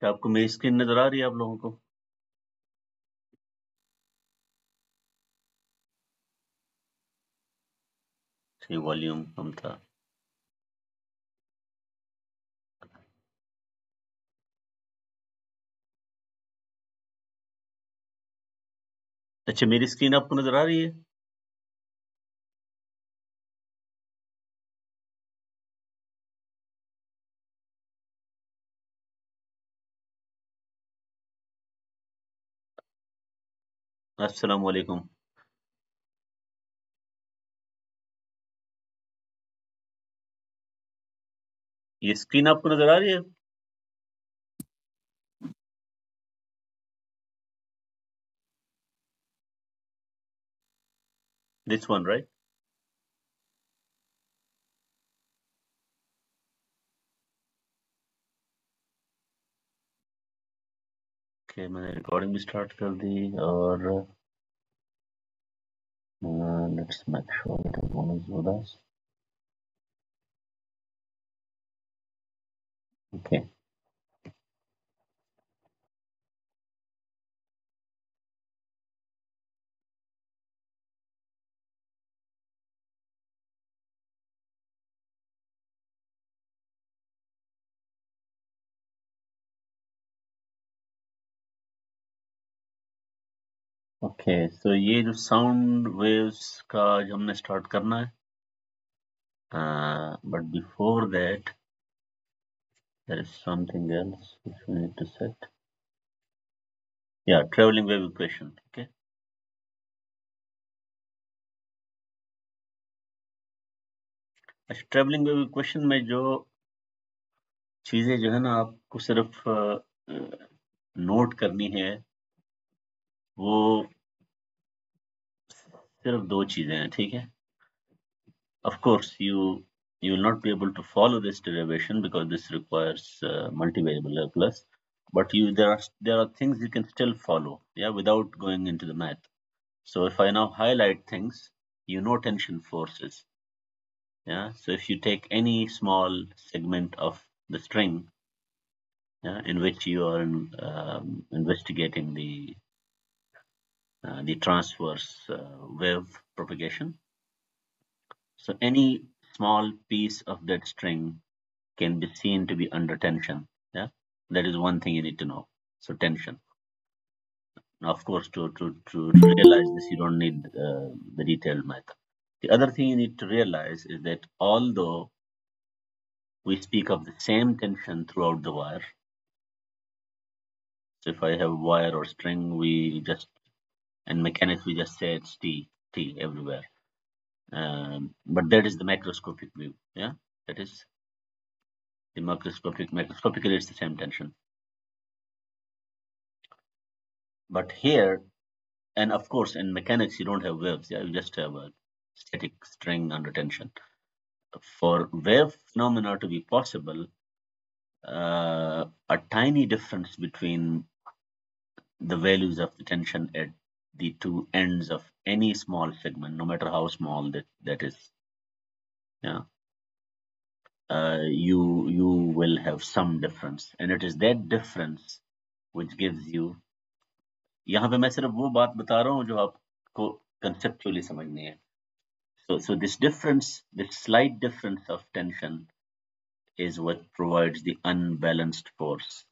क्या आपको मेरी स्क्रीन नजर आ रही है आप लोगों को? जी, वॉल्यूम कम था। अच्छा, मेरी स्क्रीन आपको नजर आ रही है? अस्सलाम वालेकुम। ये स्क्रीन आपको नजर आ रही है? This one right? ओके, मैंने रिकॉर्डिंग भी स्टार्ट कर दी और let's make sure that everyone is with us. Okay, okay. So ये जो साउंड वेव्स का जो हमने स्टार्ट करना है, but before that there is something else which we need to set. Yeah, traveling wave equation. Okay. अच्छा, travelling wave equation में जो चीजें जो है ना आपको सिर्फ नोट करनी है, वो सिर्फ दो चीजें हैं, ठीक है? Of course, you will not be able to follow this derivation because this requires multivariable calculus, but there are things you can still follow, yeah, without going into the math. So if I now highlight things, you know tension forces, yeah. So if you take any small segment of the string, yeah, in which you are investigating the transverse wave propagation. So any small piece of that string can be seen to be under tension. Yeah, that is one thing you need to know. So tension. Now, of course, to realize this, you don't need the detailed math. The other thing you need to realize is that although we speak of the same tension throughout the wire, so if I have wire or string, we just in mechanics we just say it's T everywhere. But that is the macroscopic view. Yeah, that is the macroscopically it's the same tension. But here, and of course in mechanics you don't have waves, yeah, you just have a static string under tension. For wave phenomena to be possible, a tiny difference between the values of the tension at the two ends of any small segment, no matter how small that is, yeah, you will have some difference, and it is that difference which gives you. यहाँ पे मैं सिर्फ वो बात बता रहा हूँ जो आपको conceptually समझनी है. So this difference, this slight difference of tension, is what provides the unbalanced force.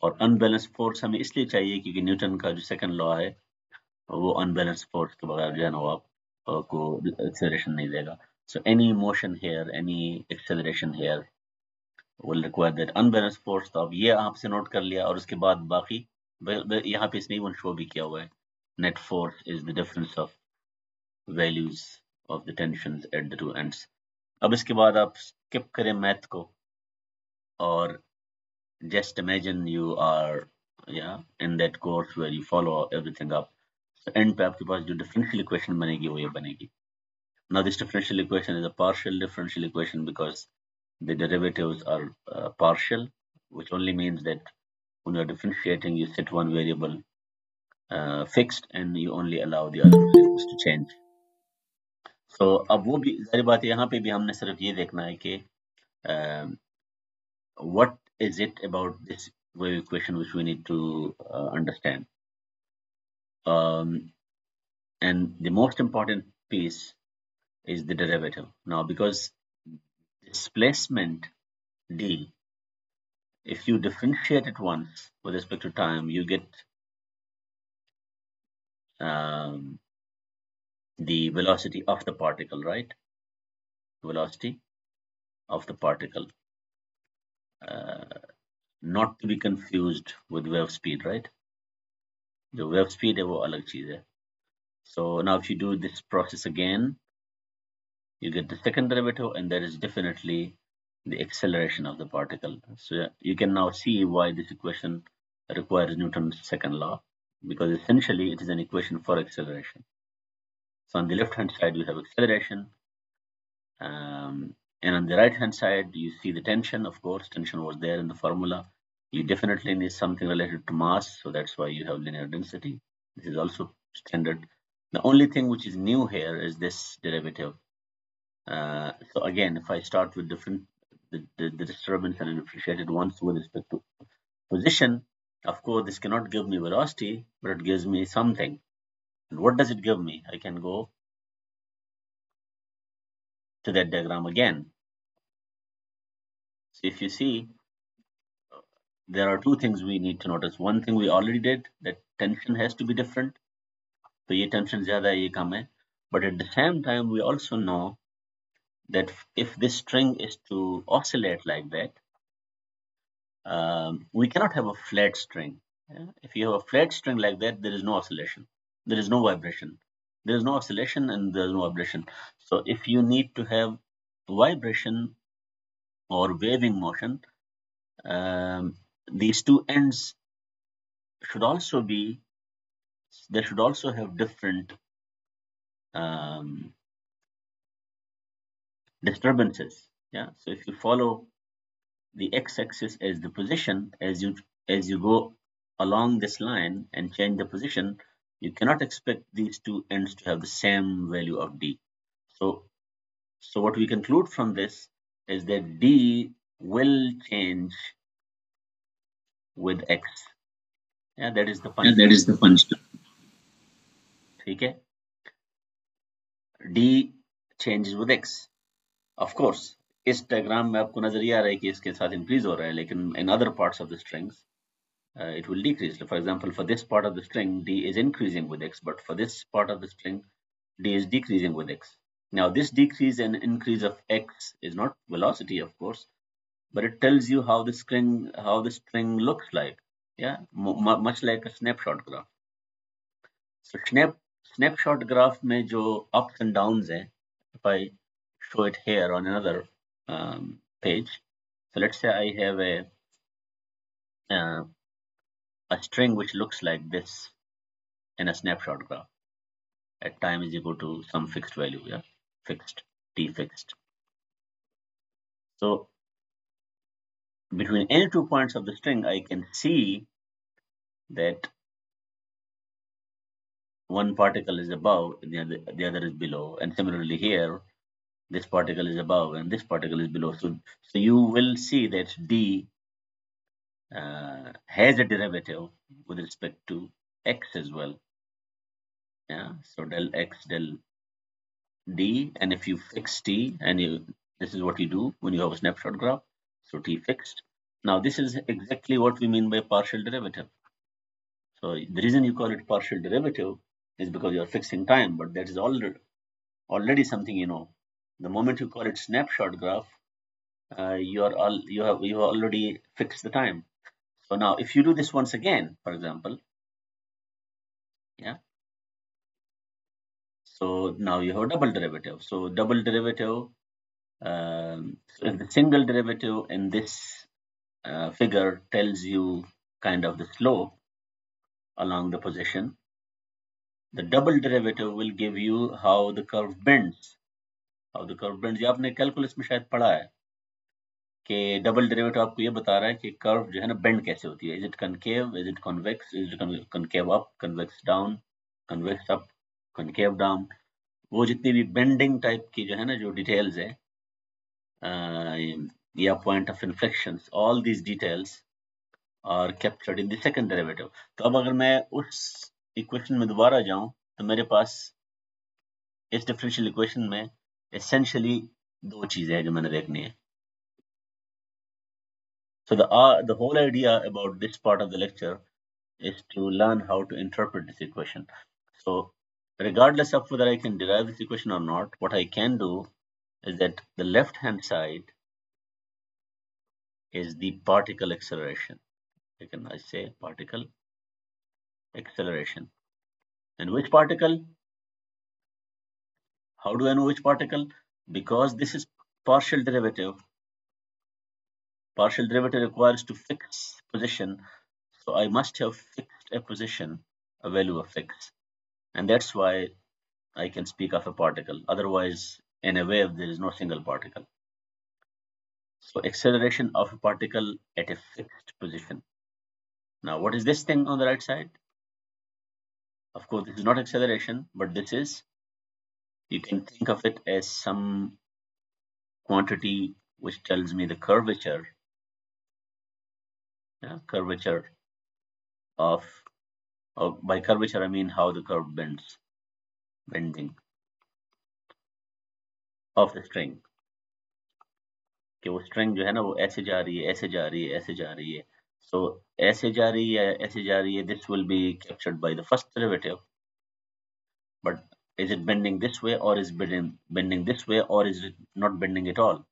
और unbalanced force हमें इसलिए चाहिए क्योंकि न्यूटन का जो सेकंड लॉ है वो unbalanced force के बगैर जो है ना वो आपको acceleration नहीं देगा. So any motion here, any acceleration here will require that unbalanced force. तो अब ये आपसे नोट कर लिया और उसके बाद बाकी यहाँ पे इसने इवन शो भी किया हुआ है. Net force is the difference of values of the tensions at the two ends. अब इसके बाद आप skip करें मैथ को और just imagine you are, yeah, in that course where you follow everything up. So end पे आपके पास जो differential equation बनेगी वो ये बनेगी. Now this differential equation is a partial differential equation because the derivatives are partial, which only means that when you're differentiating, you set one variable fixed and you only allow the other variables to change. So अब वो भी जाहिर बात है यहाँ पे भी हमने सिर्फ ये देखना है कि what is it about this wave equation which we need to understand. And the most important piece is the derivative. Now, because displacement d, if you differentiate it once with respect to time, you get the velocity of the particle, right? Velocity of the particle, not to be confused with wave speed, right? The wave speed है वो अलग चीज है. So now if you do this process again, you get the second derivative, and that is definitely the acceleration of the particle. So you can now see why this equation requires Newton's second law, because essentially it is an equation for acceleration. So on the left hand side you have acceleration, and on the right hand side you see the tension. Of course, tension was there in the formula. You definitely need something related to mass, so that's why you have linear density. This is also standard. The only thing which is new here is this derivative. So again, if I start with the disturbance and differentiate it once with respect to position, of course this cannot give me velocity, but it gives me something. And what does it give me? I can go to that diagram again. So if you see, there are two things we need to notice. One thing we already did, that tension has to be different. So ये tension ज़्यादा है, ये कम है. But at the same time, we also know that if this string is to oscillate like that, we cannot have a flat string. Yeah? If you have a flat string like that, there is no oscillation. There is no vibration. There is no oscillation and there is no vibration. So if you need to have vibration or waving motion, these two ends should also be, they should also have different disturbances. Yeah. So if you follow the x-axis as the position, as you go along this line and change the position, you cannot expect these two ends to have the same value of d. So what we conclude from this is that d will change with x. Yeah, that is the punchline. That is the punchline. ठीक है? d changes with x. Of course, इस diagram में आपको नजर आ रहा है कि इसके साथ increase हो रहा है, लेकिन in other parts of the strings it will decrease. For example, for this part of the string, d is increasing with x, but for this part of the string, d is decreasing with x. Now, this decrease and increase of x is not velocity, of course, but it tells you how the string looks like. Yeah, much like a snapshot graph. So snapshot graph में जो ups and downs है, if I show it here on another page. So let's say I have a string which looks like this in a snapshot graph. At time is equal to some fixed value, yeah, fixed, t fixed. So between any 2 points of the string, I can see that one particle is above, the other is below, and similarly here, this particle is above and this particle is below. So you will see that d has a derivative with respect to x as well. Yeah, so del x del d, and if you fix t, and this is what you do when you have a snapshot graph, so t fixed. Now this is exactly what we mean by partial derivative. So the reason you call it partial derivative is because you are fixing time, but that is already something you know. The moment you call it snapshot graph, you have already fixed the time. So now if you do this once again, for example, yeah, so now you have a double derivative. So double derivative, so if the single derivative in this figure tells you kind of the slope along the position, the double derivative will give you how the curve bends. How the curve bends, ये आपने calculus में शायद पढ़ा है कि double derivative आपको ये बता रहा है कि कर्व जो है ना बेंड कैसे होती है. Is it concave, is it convex, is it concave up, convex down, convex up, concave down. वो जितनी भी बेंडिंग टाइप की जो है ना जो डिटेल्स है या point of inflections, all these details are captured in the second derivative. तो अब अगर मैं उस इक्वेशन में दोबारा जाऊं तो मेरे पास इस डिफरेंशियल इक्वेशन में essentially दो चीजें हैं जो मैंने देखनी है. So the whole idea about this part of the lecture is to learn how to interpret this equation. So regardless of whether I can derive this equation or not, what I can do is that the left hand side is the particle acceleration. I say particle acceleration. And which particle? How do I know which particle? Because this is partial derivative. Partial derivative requires to fix position. So I must have fixed a position, a value of x. And that's why I can speak of a particle. Otherwise, in a wave, there is no single particle. So acceleration of a particle at a fixed position. Now, what is this thing on the right side? Of course, this is not acceleration, but this is, you can think of it as some quantity which tells me the curvature, curvature of, by curvature I mean how the curve bends, bending of the string. कि वो string जो है ना वो ऐसे जा रही है, ऐसे जा रही है, ऐसे जा रही है. So ऐसे जा रही है, ऐसे जा रही है, this will be captured by the first derivative. But is it bending this way or is bending this way or is it not bending at all?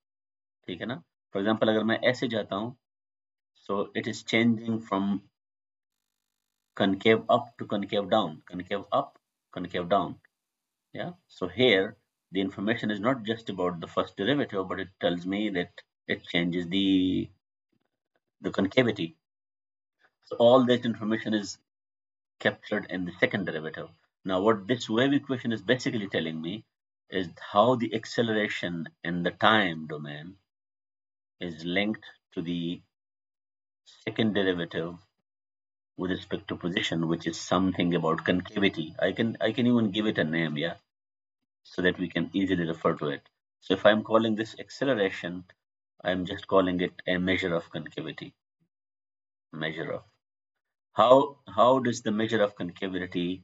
ठीक है ना? For example, अगर मैं ऐसे जाता हूँ, so it is changing from concave up to concave down, concave up, concave down. Yeah. So here the information is not just about the first derivative, but it tells me that it changes the concavity. So all that information is captured in the second derivative. Now what this wave equation is basically telling me is how the acceleration in the time domain is linked to the second derivative with respect to position, which is something about concavity. I can even give it a name, yeah, so that we can easily refer to it. So if I'm calling this acceleration, I'm just calling it a measure of concavity. Measure of how does the measure of concavity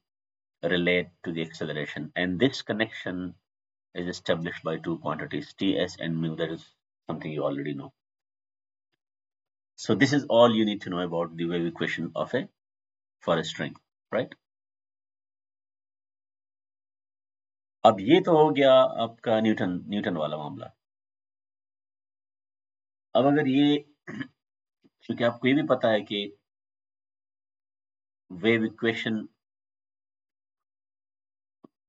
relate to the acceleration? And this connection is established by two quantities, Ts and mu. That is something you already know. So this is all you need to know about the wave equation of for a string, right? अब ये तो हो गया आपका Newton वाला मामला. अब अगर ये, क्योंकि आपको ये भी पता है कि wave equation,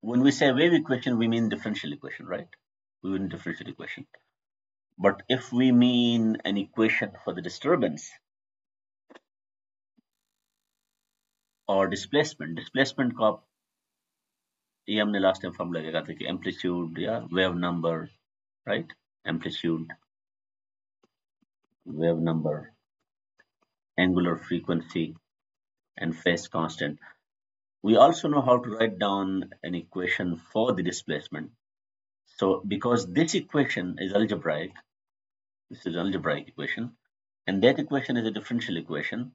when we say wave equation, we mean differential equation, right? We mean differential equation. But if we mean an equation for the disturbance or displacement को आप, ये हमने लास्ट टाइम फॉर्मूला लगा था कि एम्पलीट्यूड या wave number, right? Amplitude, wave number, angular frequency, and phase constant. We also know how to write down an equation for the displacement. So because this equation is algebraic, this is an algebraic equation, and that equation is a differential equation,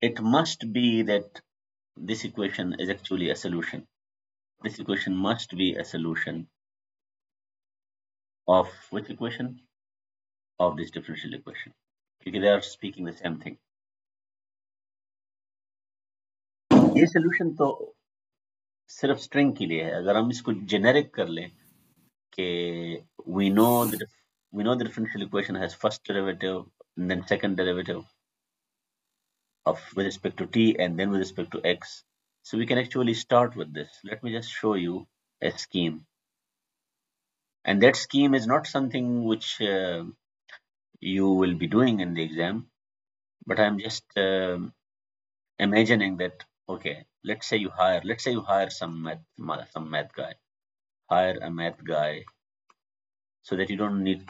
it must be that this equation is actually a solution. This equation must be a solution of which equation? Of this differential equation. Because they are speaking the same thing. ये solution तो सिर्फ string के लिए है. अगर हम इसको generic कर लें कि we know the differential equation has first derivative and then second derivative of with respect to t and then with respect to x. So we can actually start with this. Let me just show you a scheme. And that scheme is not something which you will be doing in the exam, but I'm just imagining that, okay, let's say you hire some math guy. Hire a math guy so that you don't need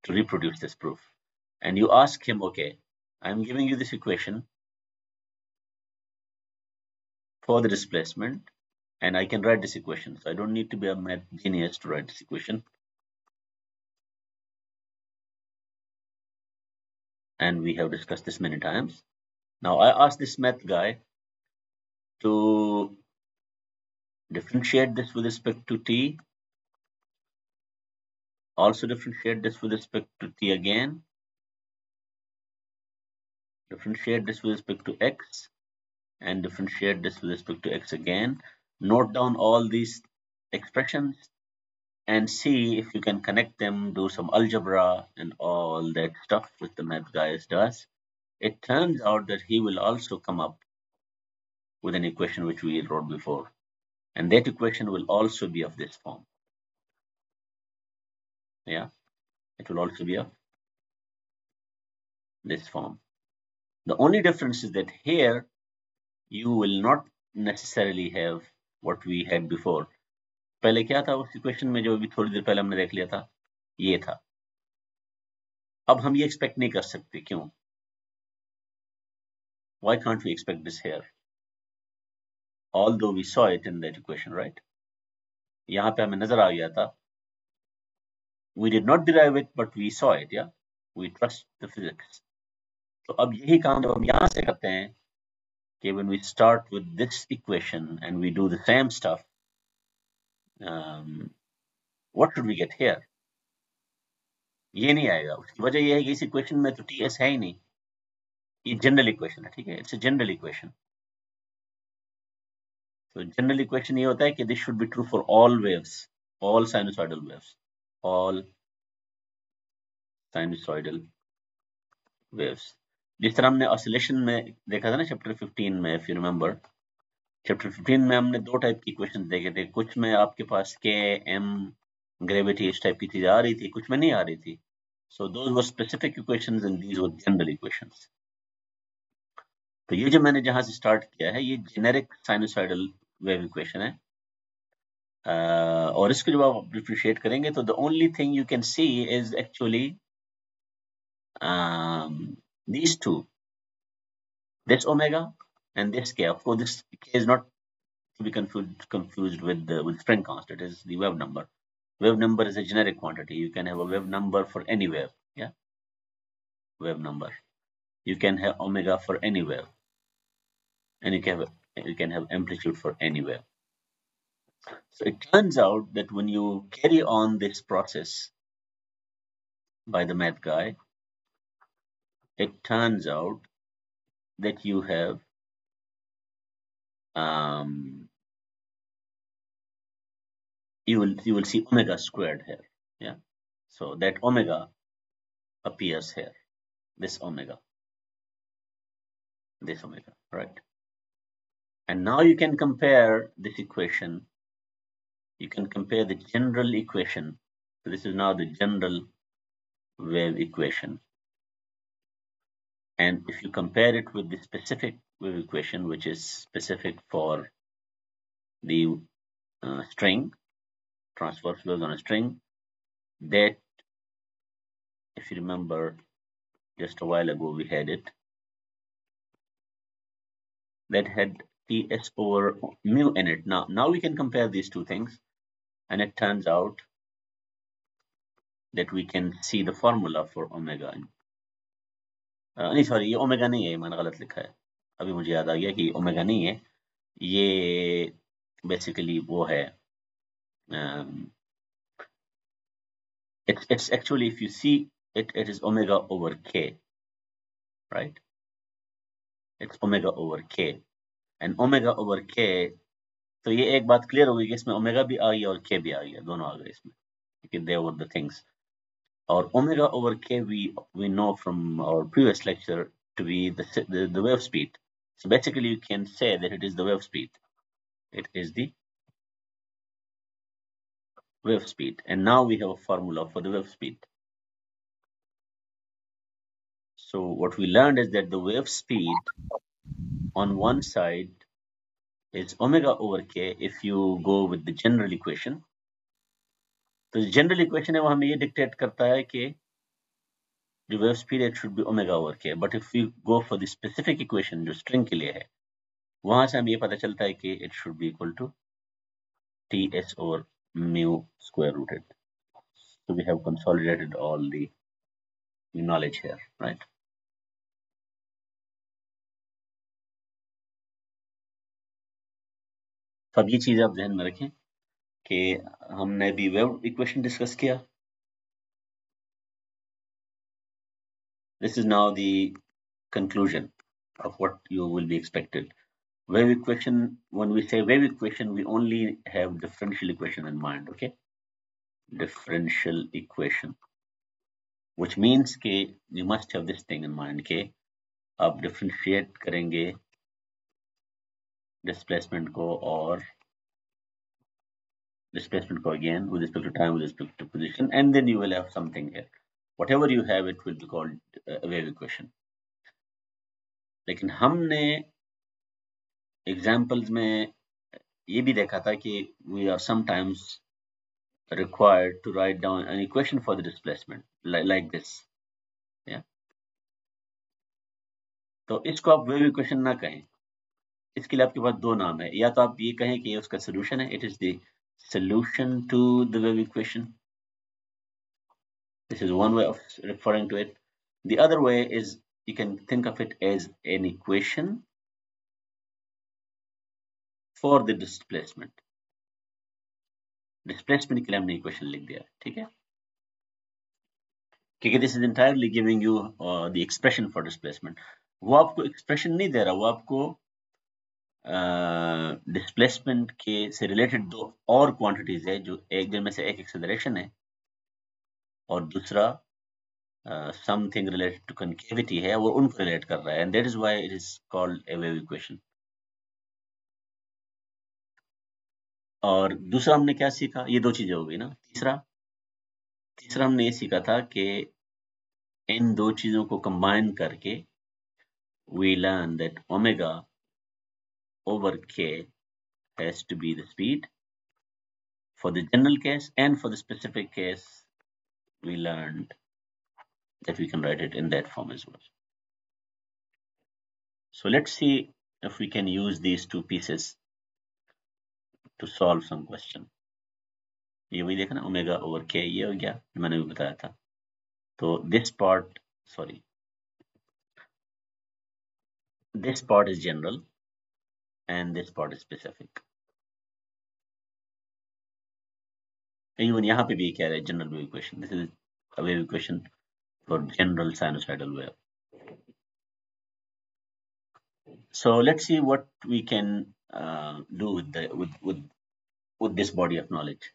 to reproduce this proof. And you ask him, okay, I'm giving you this equation for the displacement, and I can write this equation. So I don't need to be a math genius to write this equation. and we have discussed this many times. Now I asked this math guy to differentiate this with respect to t, also differentiate this with respect to t again, differentiate this with respect to x, and differentiate this with respect to x again. Note down all these expressions and see if you can connect them, do some algebra and all that stuff which the math guys does. It turns out that he will also come up with an equation which we wrote before, and that equation will also be of this form. Yeah, it will also be of this form. The only difference is that here you will not necessarily have what we had before. पहले क्या था उस equation में जो अभी थोड़ी देर पहले हमने देख लिया था, ये था. अब हम ये एक्सपेक्ट नहीं कर सकते. क्यों? Why can't we expect this here? Although we saw it in that equation, right? यहाँ पे हमें नजर आ गया था. We did not derive it, but we saw it. Yeah, we trust the physics. तो अब यही काम जब हम यहाँ से करते हैं कि when we start with this equation and we do the same stuff, what should we get here? ये नहीं आएगा. उसकी वजह ये है कि इस इक्वेशन में तो टी एस है ही नहीं. ये जनरल इक्वेशन है. ठीक है, इट्स अ जनरल इक्वेशन. तो जनरल इक्वेशन ये होता है कि this should be true for all waves, all sinusoidal waves, all sinusoidal waves. जिस तरह हमने ऑसिलेशन में देखा था ना चैप्टर 15 में, इफ यू रिमेंबर, चैप्टर 15 में हमने दो टाइप की इक्वेशन देखे थे. कुछ में आपके पास के एम ग्रेविटी इस टाइप की चीजें आ रही थी, कुछ में नहीं आ रही थी. So those were specific equations and these were general equations. तो ये जो मैंने जहां से स्टार्ट किया है ये जेनेरिक साइनोसॉइडल वेव इक्वेशन है. और इसको जब आप डिफरेंशिएट करेंगे तो the only thing you can see is actually these two, this omega and this k. Of course, this k is not to be confused with spring constant. It is the wave number. Wave number is a generic quantity. You can have a wave number for any wave. Yeah, wave number. You can have omega for any wave, and you can have amplitude for any wave. So it turns out that when you carry on this process by the math guy, it turns out that you have you will see omega squared here. Yeah, so that omega appears here. This omega, right? And now you can compare this equation. You can compare the general equation. So this is now the general wave equation. And if you compare it with the specific wave equation, which is specific for the string, transverse waves on a string, that, if you remember, just a while ago we had it, that had Ts over mu in it. Now we can compare these two things, and it turns out that we can see the formula for omega. नहीं sorry, ये omega नहीं है, मैंने गलत लिखा है. अभी मुझे याद आ गया कि ओमेगा नहीं है, ये बेसिकली वो है. It's actually, if you see it, it is omega over k, right? It's omega over k, and omega over k. तो ये एक बात क्लियर हो गई कि इसमें ओमेगा भी आ गया और k भी आ गया, दोनों आ गए इसमें, क्योंकि they were the things. Or omega over k we know from our previous lecture to be the wave speed. So basically you can say that it is the wave speed. It is the wave speed. And now we have a formula for the wave speed. So what we learned is that the wave speed on one side is omega over k if you go with the general equation. तो general equation है वो हमें ये dictate करता है कि the wave speed it should be omega over k. But if we go for the specific equation जो string के लिए है, वहां से हमें ये पता चलता है कि it should be equal to Ts over mu square rooted. So we have consolidated all the knowledge here, right? तो अब ये चीज आप ध्यान में रखें कि हमने अभी वेव इक्वेशन डिस्कस किया. This is now the conclusion of what you will be expected. Wave equation, when we say wave equation, we only have differential equation in mind, okay? Differential equation, which means कि you must have this thing in mind कि आप differentiate करेंगे displacement को और displacement को again with respect to time, with respect to position, and then you will have something here. Whatever you have, it will be called a wave equation. लेकिन हमने examples में ये भी देखा था कि we are sometimes required to write down an equation for the displacement like this. Yeah. तो इसको आप wave equation ना कहें. इसके लिए आपके पास दो नाम है. या तो आप ये कहें कि उसका solution है. It is the solution to the wave equation. This is one way of referring to it. The other way is you can think of it as an equation for the displacement. Displacement के लिए हमने equation लिख दिया. ठीक है. क्योंकि this is entirely giving you the expression for displacement. वो आपको expression नहीं दे रहा, वो आपको displacement के से related दो और quantities है जो एक जिनमें से एक acceleration है और दूसरा something related to concavity है वो उनको relate कर रहा है, and that is why it is called a wave equation. और दूसरा हमने क्या सीखा, ये दो चीजें हो गई ना. तीसरा हमने ये सीखा था कि इन दो चीजों को combine करके we learn that omega over k has to be the speed for the general case, and for the specific case we learned that we can write it in that form as well. So let's see if we can use these two pieces to solve some question. ये वही देखा ना, omega over k ये हो गया, मैंने भी बताया था. तो this part is general and this part is specific. Even यहाँ पे भी क्या है, general wave equation. This is a wave equation for general sinusoidal wave. So let's see what we can do with this body of knowledge.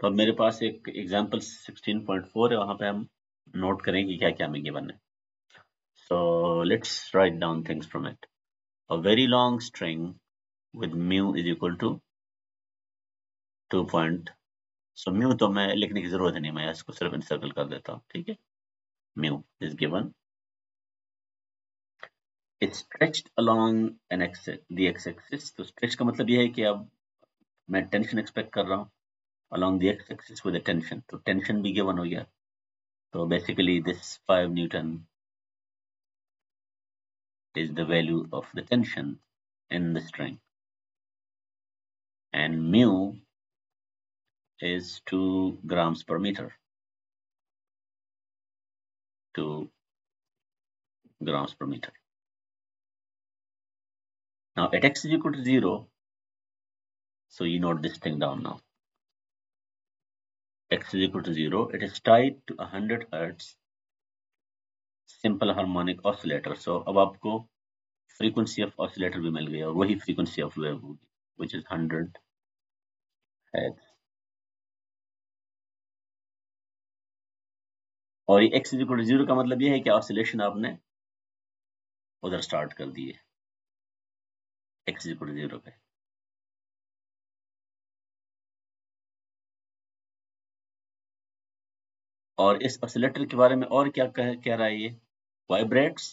तो अब मेरे पास एक example 16.4 है, वहां पे हम नोट करेंगे क्या क्या हमें गिवन है. So let's write down things from it. A very long string with mu is equal to 2 point. So mu तो मैं लिखने की जरूरत नहीं, मैं इसको सिर्फ इंसर्कल कर देता हूँ. ठीक है. Mu is given. It's stretched along an axis, the x-axis. तो stretch का मतलब ये है कि अब मैं टेंशन एक्सपेक्ट कर रहा हूँ along the x-axis with a tension. तो टेंशन भी given हो गया. So basically this 5 Newton is the value of the tension in the string, and mu is 2 grams per meter. 2 grams per meter. Now at x is equal to 0, so you note this thing down now. X is equal to 0, it is tied to 100 Hertz simple harmonic oscillator. So अब आपको frequency of oscillator भी मिल गया और वही frequency of wave होगी, which is 100 Hertz. और ये x is equal to 0 का मतलब ये है कि oscillation आपने उधर स्टार्ट कर दी है x is equal to 0 पे. और इस ऑसिलेटर के बारे में और क्या कह रहा है ये, vibrates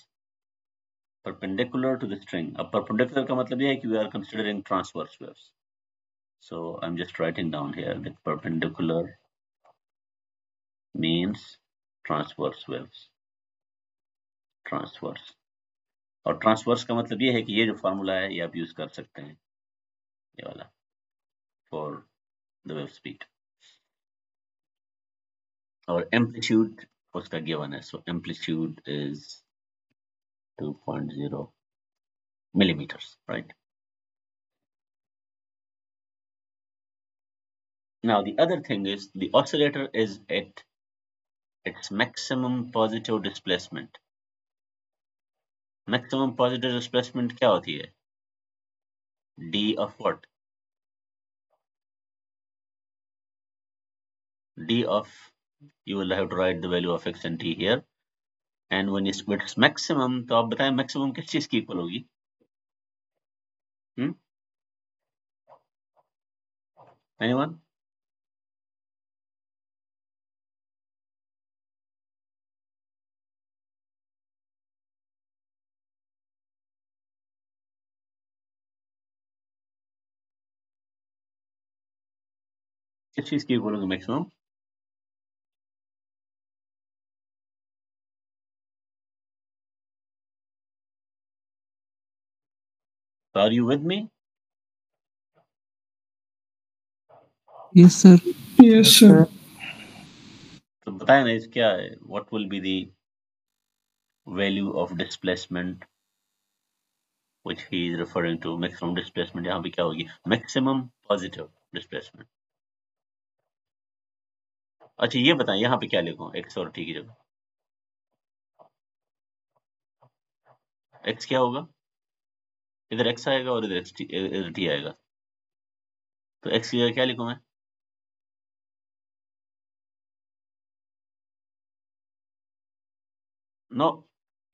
perpendicular to the string. अब perpendicular का मतलब ये है कि we are considering transverse waves. So I'm just writing down here that perpendicular means transverse waves. Transverse. और transverse का मतलब ये है कि ये जो फार्मूला है ये आप यूज कर सकते हैं, ये वाला, for the wave speed. और amplitude उसका given है. So amplitude is 2.0 millimeters, right? Now the other thing is the oscillator is at its maximum positive displacement. Maximum positive displacement क्या होती है? D of what? D of, you will have to write the value of x and t here. And when it's maximum, तो आप बताएं maximum किस चीज की equal होगी? Anyone? किस चीज की इक्वल होगी maximum? Are you with me? Yes, sir. Yes, sir. तो बताएं ना, इस क्या है? What will be the value of displacement which he is referring to? Maximum displacement यहाँ पे क्या होगी? Maximum positive displacement. अच्छा ये बताएं यहाँ पे क्या लिखूं x और t की जगह? x क्या होगा? इधर x आएगा और इधर t आएगा। तो x की जगह क्या लिखूं मैं? No,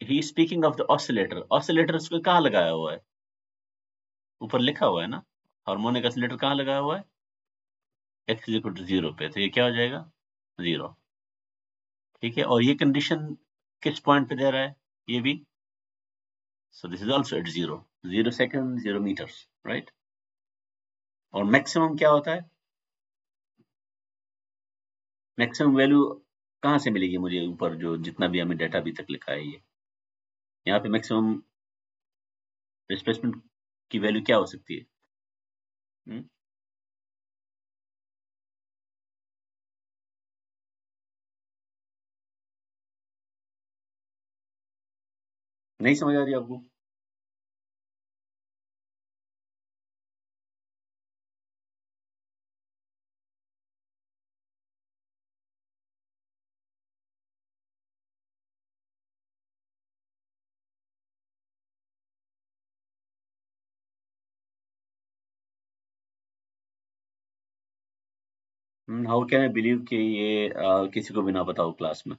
he is speaking of the oscillator. Oscillator उसको कहाँ लगाया हुआ है? ऊपर लिखा हुआ है ना, हार्मोनिक ऑसिलेटर कहाँ लगाया हुआ है? x इक्वल टू 0 पे, तो ये क्या हो जाएगा? 0। ठीक है, और ये कंडीशन किस पॉइंट पे दे रहा है? ये भी, so this is also at 0 seconds 0 meters, right? और मैक्सिमम क्या होता है? मैक्सिमम वैल्यू कहाँ से मिलेगी मुझे? ऊपर जो जितना भी हमें डाटा अभी तक लिखा है, ये यहाँ पे मैक्सिमम डिस्प्लेसमेंट की वैल्यू क्या हो सकती है? हुँ? नहीं समझ आ रही आपको? हाउ कैन आई बिलीव कि ये किसी को भी ना पता हो क्लास में?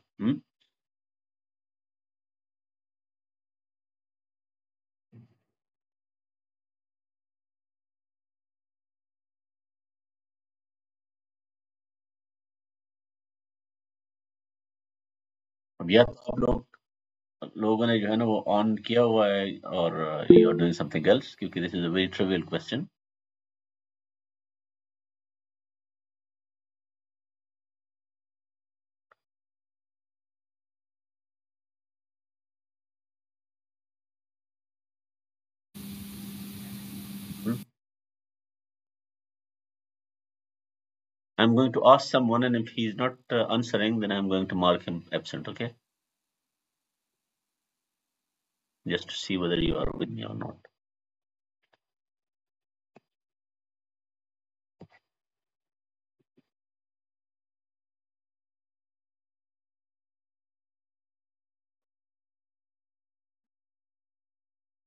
अब या तो आप लोगों ने जो है ना वो ऑन किया हुआ है और you are doing something else, क्योंकि this is a very trivial question. I'm going to ask someone, and if he's not answering, then I'm going to mark him absent, okay? Just to see whether you are with me or not.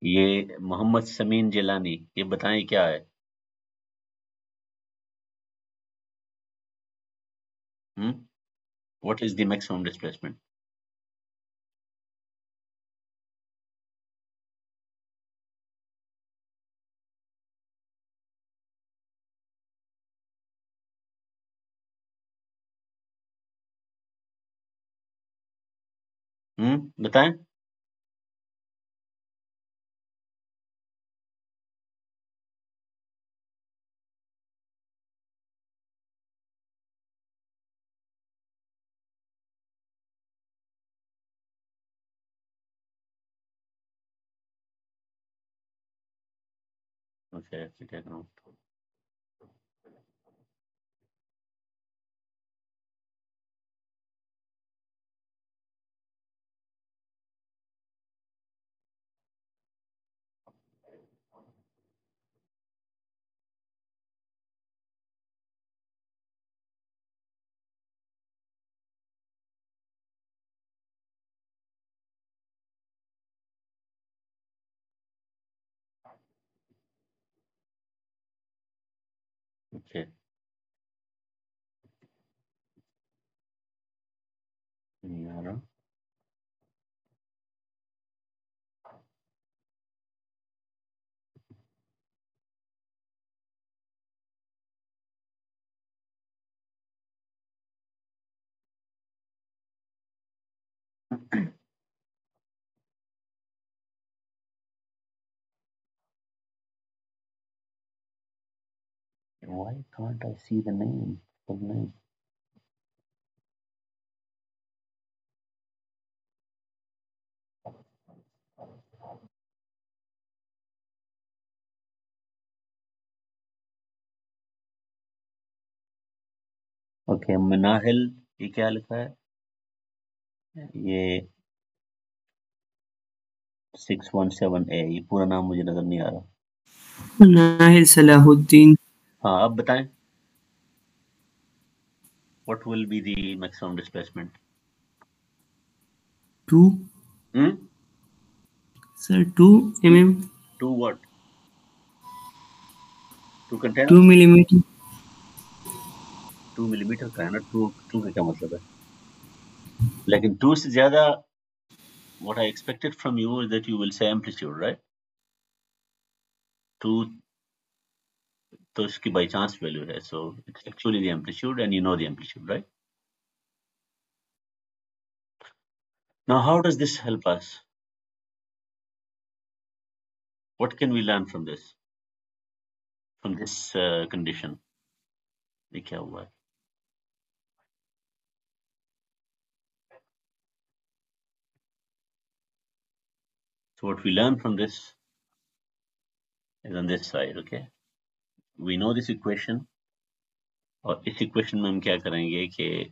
ये मोहम्मद समीन जिलानी, ये बताएं क्या है? What is the maximum displacement? बताएं। Okay, take a note. Okay. नहीं आ रहा. Why can't I see the name? Full name. Okay, Manahil, ये क्या लिखा है? ये 617A, ये पूरा नाम मुझे नजर नहीं आ रहा. नाहिल सलाहुद्दीन. हाँ, अब बताएं. What will be the maximum displacement? 2. Hmm? Sir, 2 mm. 2 what? 2 container? 2 millimeter. 2 millimeter का है ना. 2 का क्या मतलब है? लेकिन 2 से ज्यादा, what I expected from you is that you will say amplitude, right? 2 तो इसकी by chance value है, so it's actually the amplitude and you know the amplitude, right? Now how does this help us? What can we learn from this? From this condition? ये क्या हुआ है? So what we learn from this is on this side, okay? We know this equation, और इस equation में हम क्या करेंगे कि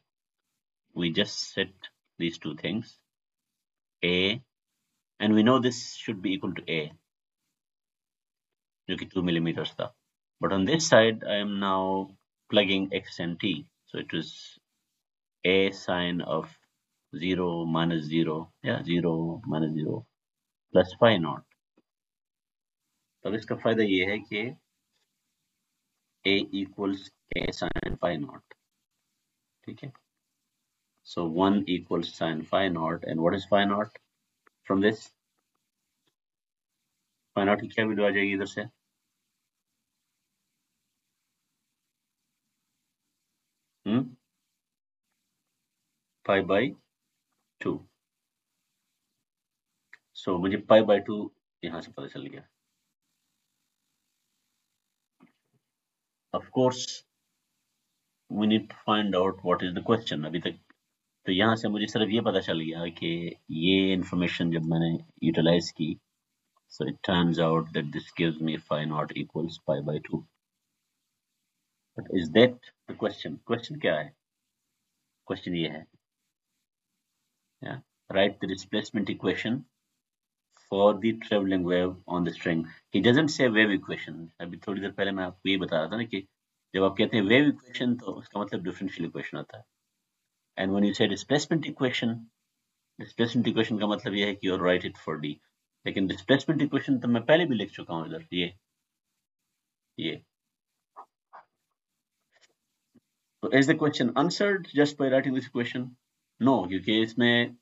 we just set these two things, A, and we know this should be equal to A, जो कि 2 millimeters था. But on this side, I am now plugging x and t. So it was A sine of 0 minus 0, yeah, 0 minus 0 plus phi naught. तब इसका फायदा ये है कि A equals A sine phi naught. ठीक है? So 1 equals sine phi naught, and what is phi naught? From this, phi naught की क्या वैल्यू आ जाएगी इधर से? Pi by 2. So मुझे pi by 2 यहाँ से पता चल गया. Of course, we need to find out what is the question. अभी तक तो यहाँ से मुझे सिर्फ ये पता चल गया कि ये information जब मैंने utilize की, so it turns out that this gives me phi naught equals pi by 2. But is that the question? Question क्या है? Question ये है. Yeah. Write the displacement equation for the traveling wave on the string. He doesn't say wave equation. अभी थोड़ी देर पहले मैं आपको ये बता रहा था ना कि जब आप कहते हैं wave equation तो उसका मतलब differential equation होता है. And when you say displacement equation का मतलब ये है कि you write it for D. लेकिन displacement equation तो मैं पहले भी लिख चुका हूँ इधर, ये. So is the question answered just by writing this equation? No, क्योंकि इसमें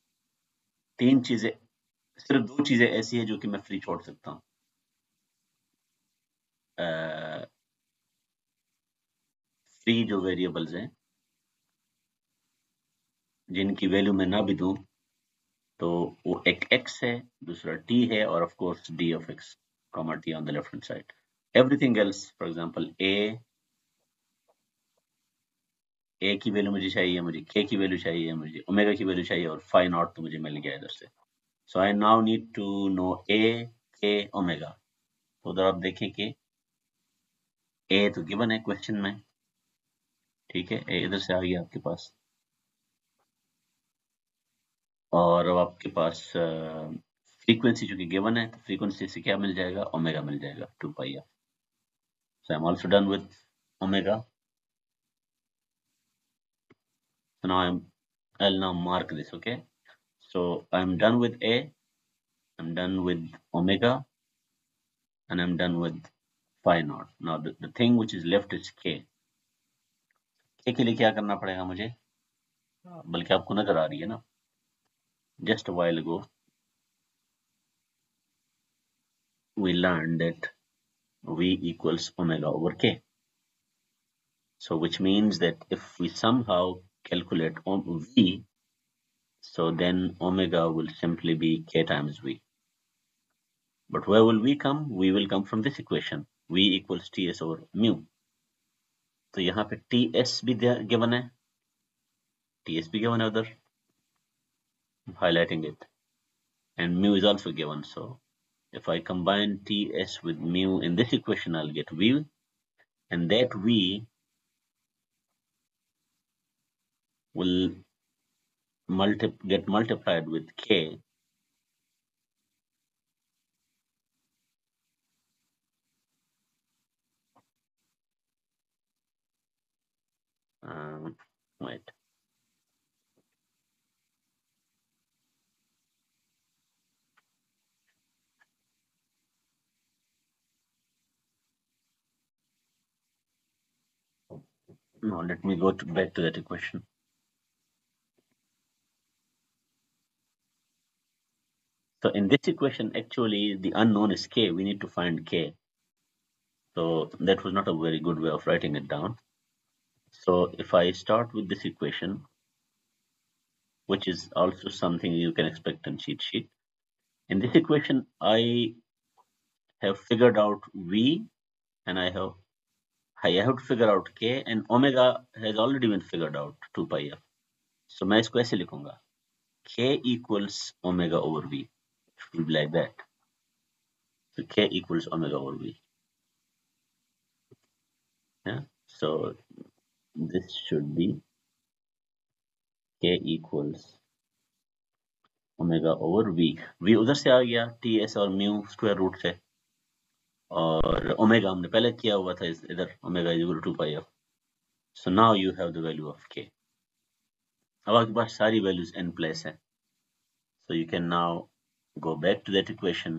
सिर्फ दो चीजें ऐसी है जो कि मैं फ्री छोड़ सकता हूँ. फ्री जो वेरिएबल्स हैं जिनकी वैल्यू मैं ना भी दूं, तो वो एक x है, दूसरा t है, और of course d of x, t on the left hand side. Everything else, for example, a की वैल्यू मुझे चाहिए, मुझे k की वैल्यू चाहिए, मुझे ओमेगा की वैल्यू चाहिए, और phi naught तो मुझे मिल गया इधर से. So I now need to know a, k, omega. तो उधर आप देखें कि a तो गिवन है क्वेश्चन में, ठीक है, a इधर से आ गया आपके पास, और अब आपके पास फ्रीक्वेंसी जो कि गिवन है, तो फ्रीक्वेंसी से क्या मिल जाएगा? ओमेगा मिल जाएगा, 2 pi f. So I'm also done with omega. So now I'll now mark this, okay? So I'm done with A, I'm done with omega, and I'm done with phi naught. Now the thing which is left is K. k के लिए क्या करना पड़ेगा मुझे, बल्कि आपको नजर आ रही है ना, just a while ago we learned that v equals omega over k. So which means that if we somehow calculate v, so then omega will simply be k times v. But where will we come? We will come from this equation, v equals ts over mu. तो यहाँ पे ts भी given है, ts भी given है उधर, highlighting it, and mu is also given. So if I combine ts with mu in this equation, I'll get v, and that v will get multiplied with k, wait, no, let me go back to that equation. So in this equation, actually the unknown is k, we need to find k. So that was not a very good way of writing it down. So if I start with this equation, which is also something you can expect in cheat sheet, in this equation I have figured out v, and I have to figure out k, and omega has already been figured out, 2 pi f. So मैं इसको ऐसे लिखूंगा, k equals omega over v. It will be like that. So k equals omega over v. Yeah. So this should be k equals omega over v. v उधर से आ गया, ts और mu square root से, और omega हमने पहले किया हुआ था इधर, omega is equal to 2 pi f. So now you have the value of k. अब आपके पास सारी वैल्यूज in place है. So you can now go back to that equation.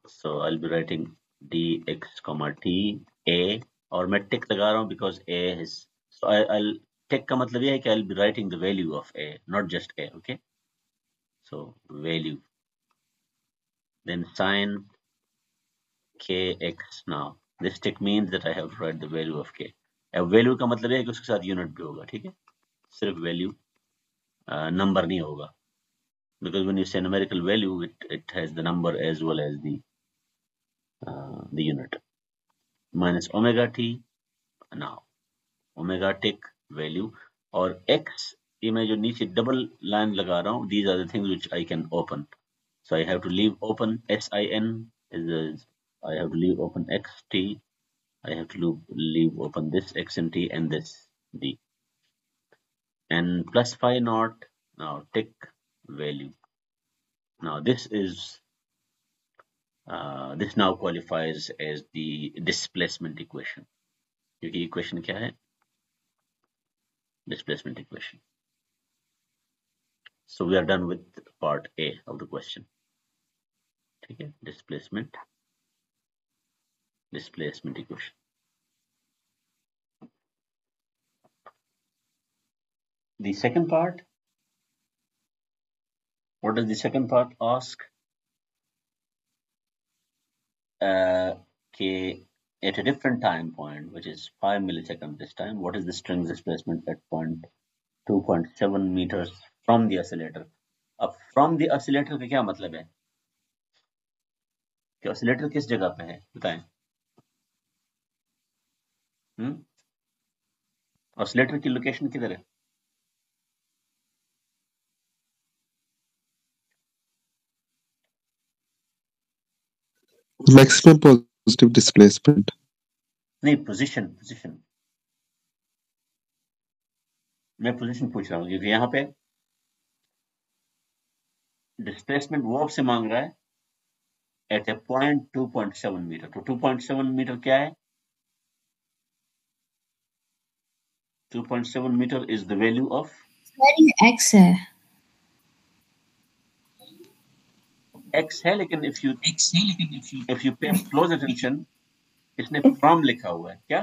So I'll be writing dx comma t a, और मैं टिक लगा रहा हूँ because a is, so I'll टिक का मतलब ये है कि I'll be writing the value of a, not just a. Okay, so value, then sign kx. Now this tick means that I have to write the value of k. अब value का मतलब है कि उसके साथ unit भी होगा, ठीक है, सिर्फ value number नहीं होगा, because when you say numerical value, it has the number as well as the unit. Minus omega t. Now omega tick value, और x, ये मैं जो नीचे डबल लाइन लगा रहा हूँ, these are the things which I can open. So I have to leave open sin is I have to leave open xt, I have to leave open this x and t and this d, and plus phi naught. Now tick value. Now this is this now qualifies as the displacement equation. क्योंकि equation क्या है? Displacement equation. So we are done with part A of the question. ठीक है, displacement equation. The second part, what does the second part ask? At a different time point, which is 5 milliseconds this time, what is the string's displacement at point 2.7 meters from the oscillator? अब from the oscillator का क्या मतलब है कि oscillator किस जगह पे है, बताएं. oscillator की लोकेशन किधर है? Maximum positive displacement. नहीं, पोजीशन. मैं पोजीशन पूछ रहा हूँ क्योंकि यहाँ पे डिस्प्लेसमेंट वो आपसे मांग रहा है एट ए पॉइंट 2.7 मीटर. तो 2.7 मीटर क्या है? 2.7 metre is the value of x है. x है, लेकिन if you pay close attention, इसने फ्रॉम लिखा हुआ है, क्या?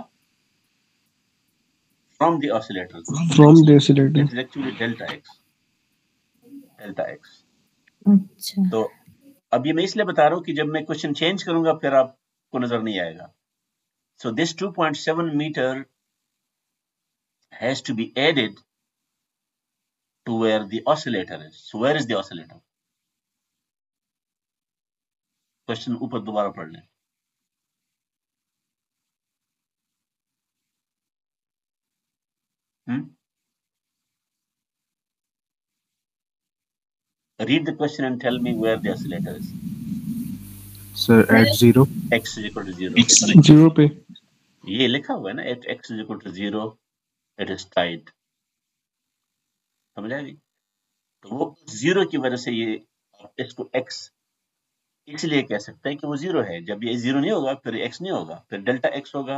From the oscillator, From the oscillator. This is actually delta x, delta x. अच्छा तो अब ये मैं इसलिए बता रहा हूँ कि जब मैं क्वेश्चन चेंज करूंगा फिर आपको नजर नहीं आएगा। So this 2.7 metre has to be added to where the oscillator is. So where is the oscillator? Question ऊपर दोबारा पढ़ लें। Read the question and tell me where the oscillator is. Sir, at 0. X is equal to 0. 0 पे. ये लिखा हुआ है ना, at x is equal to 0 it is tied, समझ आएगी? तो वो 0 की वजह से ये आप इसको x इसलिए कह सकते हैं कि वो 0 है। जब ये 0 नहीं होगा फिर x नहीं होगा, फिर डेल्टा x होगा।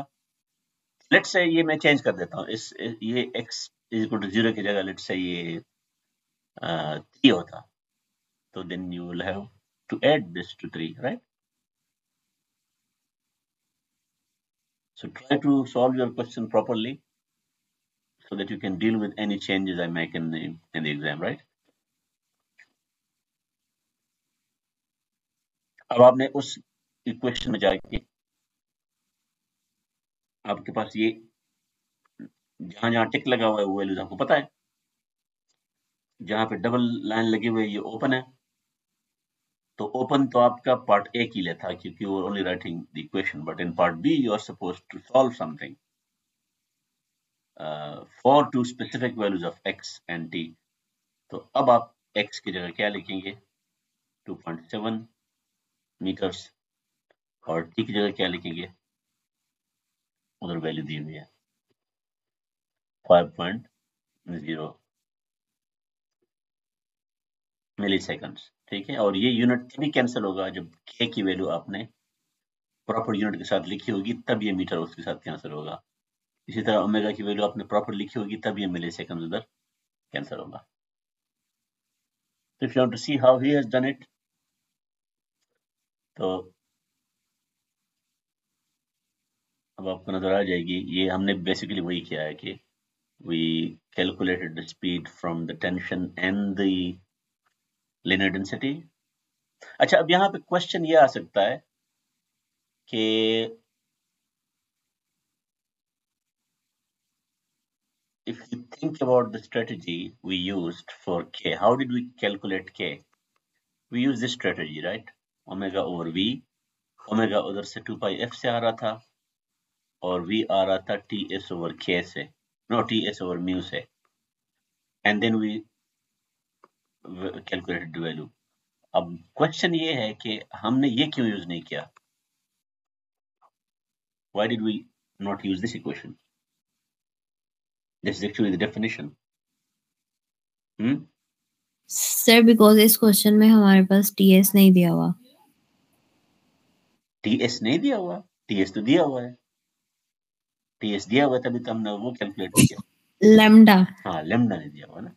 लेट्स से ये मैं चेंज कर देता हूँ, इस ये x is equal to 0 की जगह लेट्स से ये 3 होता, तो then you will have to add this to 3, right? So try to solve your question properly so that you can deal with any changes I make in the exam, right? अब आपने उस equation में जाके आपके पास ये जहां जहां टिक लगा हुआ है वो वैल्यूज आपको पता है, जहां पे डबल लाइन लगी हुई है ये ओपन है, तो ओपन तो आपका पार्ट ए के लिए था क्योंकि वो only writing the equation, but in part B you are supposed to solve something for two specific values of x and t. तो अब आप एक्स की जगह क्या लिखेंगे? 2.7 मीटर्स, और टी की जगह क्या लिखेंगे? उधर वैल्यू दी हुई है 5.0 मिली सेकंड्स, ठीक है। और ये यूनिट तभी कैंसिल होगा जब के की वैल्यू आपने प्रॉपर यूनिट के साथ लिखी होगी, तब ये मीटर उसके साथ कैंसिल होगा। इसी तरह ओमेगा की वैल्यू आपने प्रॉपर लिखी होगी तब ये मिली सेकंड उधर कैंसिल होगा। If you want to see how he has done it, तो अब आपको नजर आ जाएगी। ये हमने बेसिकली वही किया है कि we calculated the speed from the tension and the linear density. अच्छा, अब यहाँ पे क्वेश्चन ये आ सकता है कि if you think about the strategy we used for K, how did we calculate K? We used this strategy, right? Omega over V, omega उधर से 2 pi f से आ रहा था और V आ रहा था TS over K से, no TS over mu से, and then we calculated the value. अब क्वेश्चन ये है कि हमने ये क्यों यूज नहीं किया? Why did we not use this equation? This is actually the definition. Sir because इस क्वेश्चन में हमारे पास टीएस नहीं दिया हुआ। TS नहीं दिया हुआ, TS तो दिया हुआ है। TS दिया हुआ है तभी तो हमने वो कैलकुलेट किया। लैम्डा, हाँ, लैम्डा नहीं दिया हुआ ना।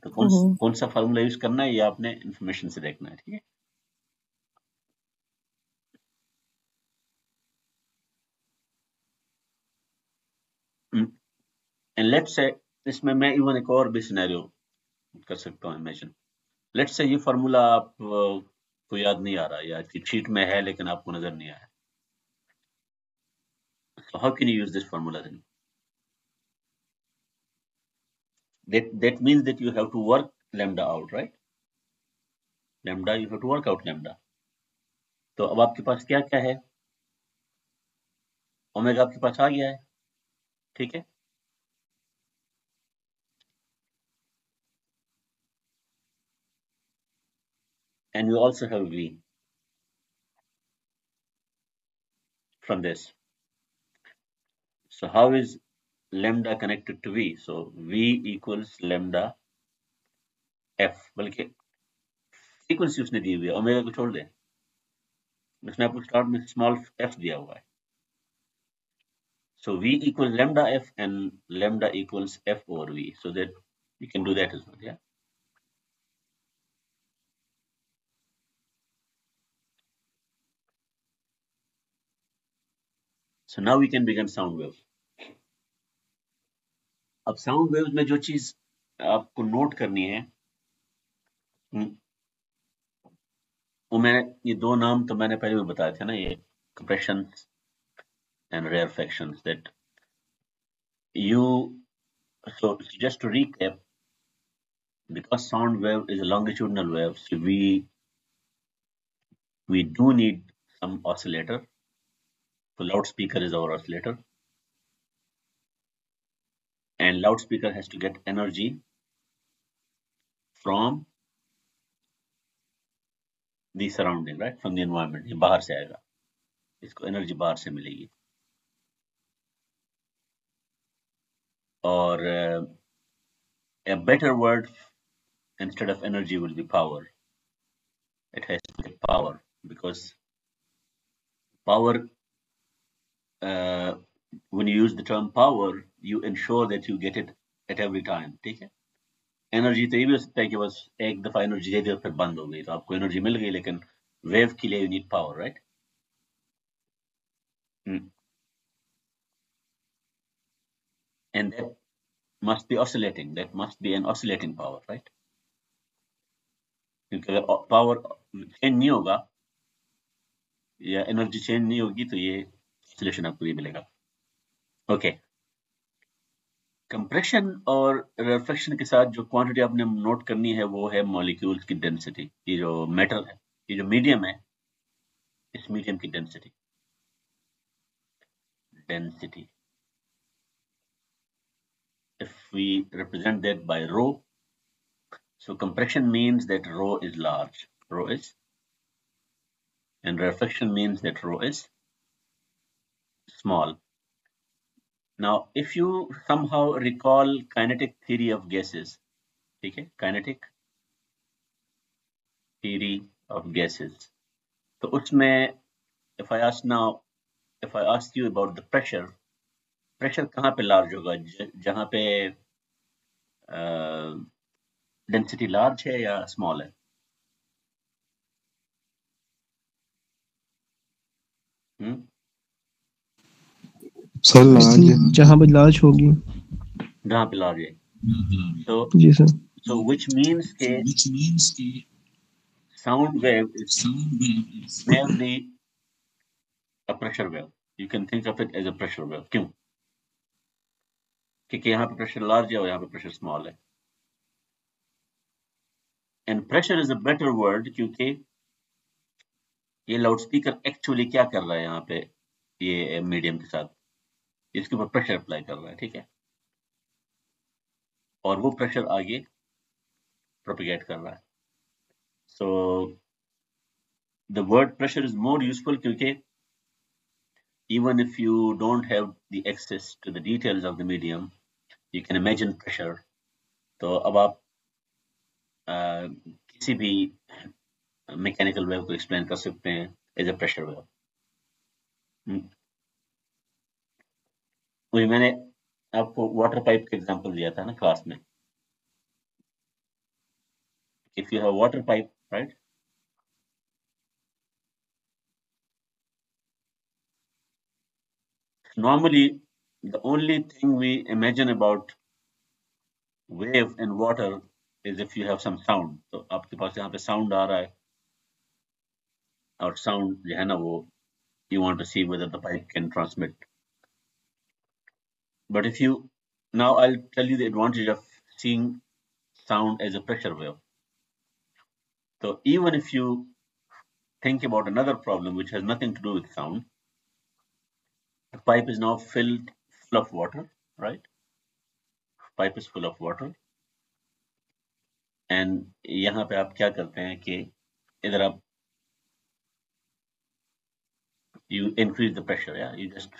तो ओहो। कौन सा फार्मूला यूज करना है ये आपने इंफॉर्मेशन से देखना है, ठीक है। एंड लेट्स से इसमें मैं इवन एक और भी सिनेरियो कर सकता हूँ इमेजिन। लेट्स से ये फार्मूला आप को याद नहीं आ रहा या आपकी शीट में है लेकिन आपको नजर नहीं आया। So how can you use this formula then? That means that you have to work lambda out, right? Lambda, you have to work out lambda. तो अब आपके पास क्या क्या है? ओमेगा आपके पास आ गया है, ठीक है। And you also have V from this. So how is lambda connected to V? So V equals lambda F, बल्कि फ्रीक्वेंसी उसने दी हुई है, ओमेगा को छोड़ दें, उसने आपको स्टार्ट में स्मॉल f दिया हुआ है। So V equals lambda F and lambda equals F over V. So that you can do that as well, yeah. So now we can begin sound waves. अब sound waves में जो चीज आपको note करनी है, वो मैंने ये दो नाम तो मैंने पहले भी बताए थे ना, ये compression and rarefactions. That you, so just to recap, because sound wave is a longitudinal wave, so we do need some oscillator. So loudspeaker is our oscillator, and loudspeaker has to get energy from the surrounding, right? From the environment. ये बाहर से आएगा, इसको energy बाहर से मिलेगी. और a better word instead of energy will be power. It has to get power, because power, when you use the term power, you ensure that you get it at every time. ठीक है? Energy तो ये भी हो सकता है कि बस एक दफा एनर्जी दे दी और फिर बंद हो गई, तो आपको एनर्जी मिल गई, लेकिन वेव के लिए you need power, right? And that must be oscillating. That must be an oscillating power, right? क्योंकि अगर पावर चेंज नहीं होगा या एनर्जी चेंज नहीं होगी तो ये ऑसिलेशन आपको ये मिलेगा. ओके, कंप्रेशन और रिफ्लेक्शन के साथ जो क्वांटिटी आपने नोट करनी है वो है मॉलिक्यूल्स की डेंसिटी. ये जो मेटल है, ये जो मीडियम है, इस मीडियम की density. If we represent that by rho, so compression means that rho is large, rho is, and reflection means that rho is small. Now, if you somehow recall kinetic theory of gases, okay, kinetic theory of gases, so उसमें, if I ask you about the pressure कहाँ पे large होगा? जहाँ पे density large है या small है? Sir large, जहाँ पे लार्ज होगी. जहाँ पे large है. So जी सर. So which means के sound wave is merely a pressure wave. You can think of it as a pressure wave. क्यों? क्योंकि यहाँ पे pressure large है और यहाँ पे pressure small है. And pressure is a better word क्योंकि ये लाउडस्पीकर एक्चुअली क्या कर रहा है यहाँ पे, ये मीडियम के साथ इसके ऊपर प्रेशर अप्लाई कर रहा है, ठीक है? और वो प्रेशर आगे प्रोपेगेट कर रहा है. So the word pressure is more useful क्योंकि even if you don't have the access to the details of the medium, you can imagine pressure. तो अब आप किसी भी मैकेनिकल वेव को एक्सप्लेन कर सकते हैं एज अ प्रेशर वेव. वही मैंने आपको वाटर पाइप का एग्जांपल दिया था ना क्लास में. If you have water pipe, right? Normally, the only thing we imagine about wave and water is if you have some sound. तो आपके पास यहाँ पे sound आ रहा है और sound जो है ना वो you want to see whether the pipe can transmit. But if you, now I'll tell you the advantage of seeing sound as a pressure wave. So even if you think about another problem which has nothing to do with sound, the pipe is now full of water, right? Pipe is full of water. And यहाँ पे आप क्या करते हैं कि इधर आप you increase the pressure, yeah, you just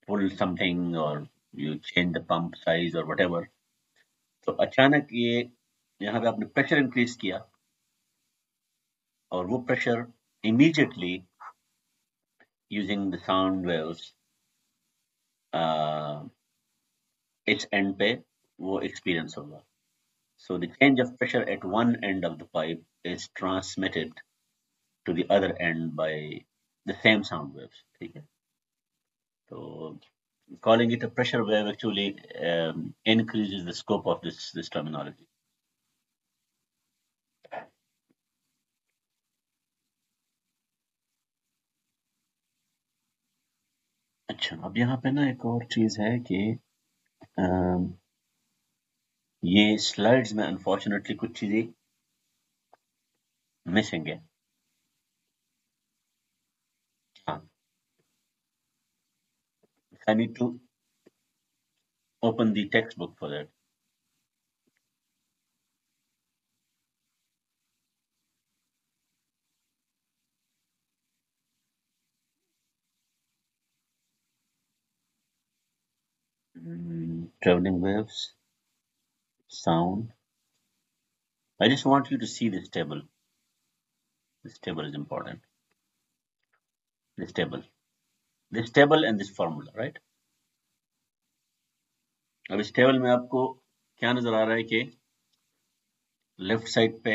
pull something or you change the pump size or whatever. तो अचानक ये यहाँ पे आपने pressure increase किया और वो pressure immediately using the sound waves its end पे वो experience होगा. So the change of pressure at one end of the pipe is transmitted to the other end by the same sound waves. ठीक है? So calling it a pressure wave actually increases the scope of this terminology. अच्छा, अब यहाँ पे ना एक और चीज है कि ये स्लाइड्स में अनफॉर्चुनेटली कुछ चीजें मिसिंग है. हाँ, I need to open the textbook for that. Traveling waves, sound. I just want you to see this table. This table is important. This table and this formula, right? अब इस table में आपको क्या नजर आ रहा है कि लेफ्ट साइड पे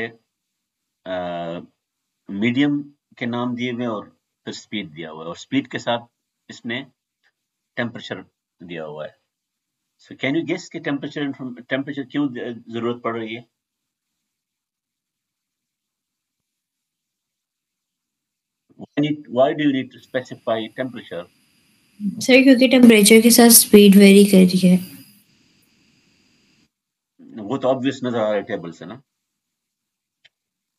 मीडियम के नाम दिए हुए और फिर स्पीड दिया हुआ है और स्पीड के साथ इसने टेम्परेचर दिया हुआ है. सो कैन यू गेस कि टेम्परेचर क्यों जरूरत पड़ रही है? Why do you need to specify temperature? Sir क्योंकि टेम्परेचर के साथ स्पीड वेरी कर रही है. वो तो ऑब्वियस नजर आ रहा है टेबल से ना.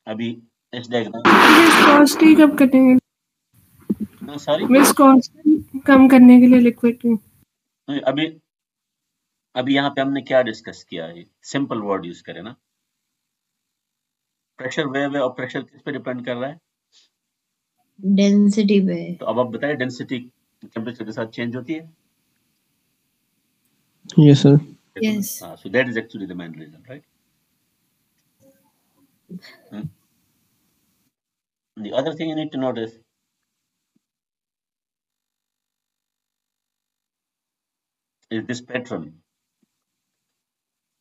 अभी इस डायग्राम विस्कोसिटी कम करने के सॉरी विस्कोसिटी कम करने के लिए लिक्विड की अभी यहाँ पे हमने क्या डिस्कस किया है? सिंपल वर्ड यूज करें ना. प्रेशर वेव है और प्रेशर किस पे डिपेंड कर रहा है? डेंसिटी पे. तो अब आप बताइए डेंसिटी टेम्परेचर के साथ चेंज होती है? Yes, sir. Yes. So that is actually the main reason, right? The other thing you need to notice is this pattern.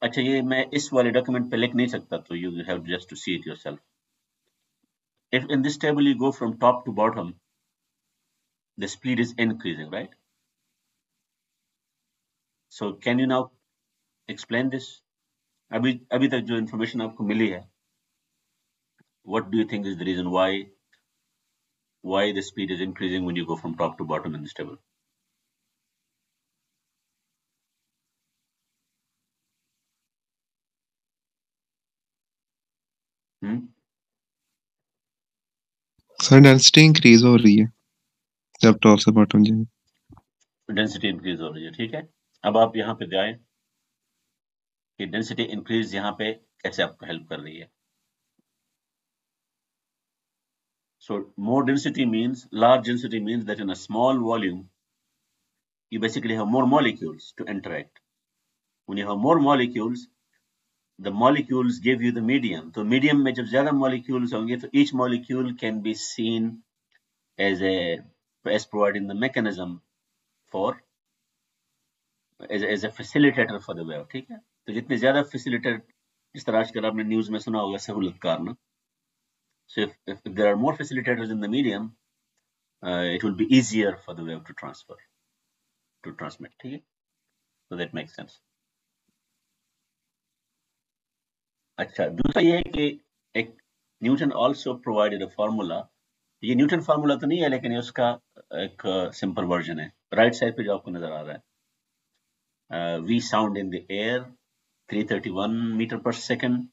अच्छा, ये मैं इस वाले डॉक्यूमेंट पे लिख नहीं सकता, तो you have just to see it yourself. If in this table you go from top to bottom, the speed is increasing, right? So can you now explain this? अभी तक जो information आपको मिली है, what do you think is the reason why the speed is increasing when you go from top to bottom in this table? Sir density increase हो रही है जब top से बॉटम जाए. डेंसिटी इंक्रीज हो रही है, ठीक है. अब आप यहाँ पे जाए कि डेंसिटी इंक्रीज यहाँ पे कैसे आपको हेल्प कर रही है. So more density means, large density means that in a small volume you basically have more molecules to interact. When you have more molecules, the molecules give you the medium. तो medium में जब ज्यादा molecules होंगे तो each molecule can be seen as providing the mechanism for as a facilitator for the wave, ठीक है. तो जितने ज्यादा facilitator, जिस तरह आजकल आपने न्यूज में सुना होगा सहूलतकार ना. So if there are more facilitators in the medium, it will be easier for the wave to transmit, ठीक है. So that makes sense. अच्छा, दूसरा ये है कि एक Newton also provided a formula. ये न्यूटन फार्मूला तो नहीं है, लेकिन ये उसका एक सिंपल वर्जन है. राइट साइड पे जो आपको नजर आ रहा है, V sound in the air 331 meter per second,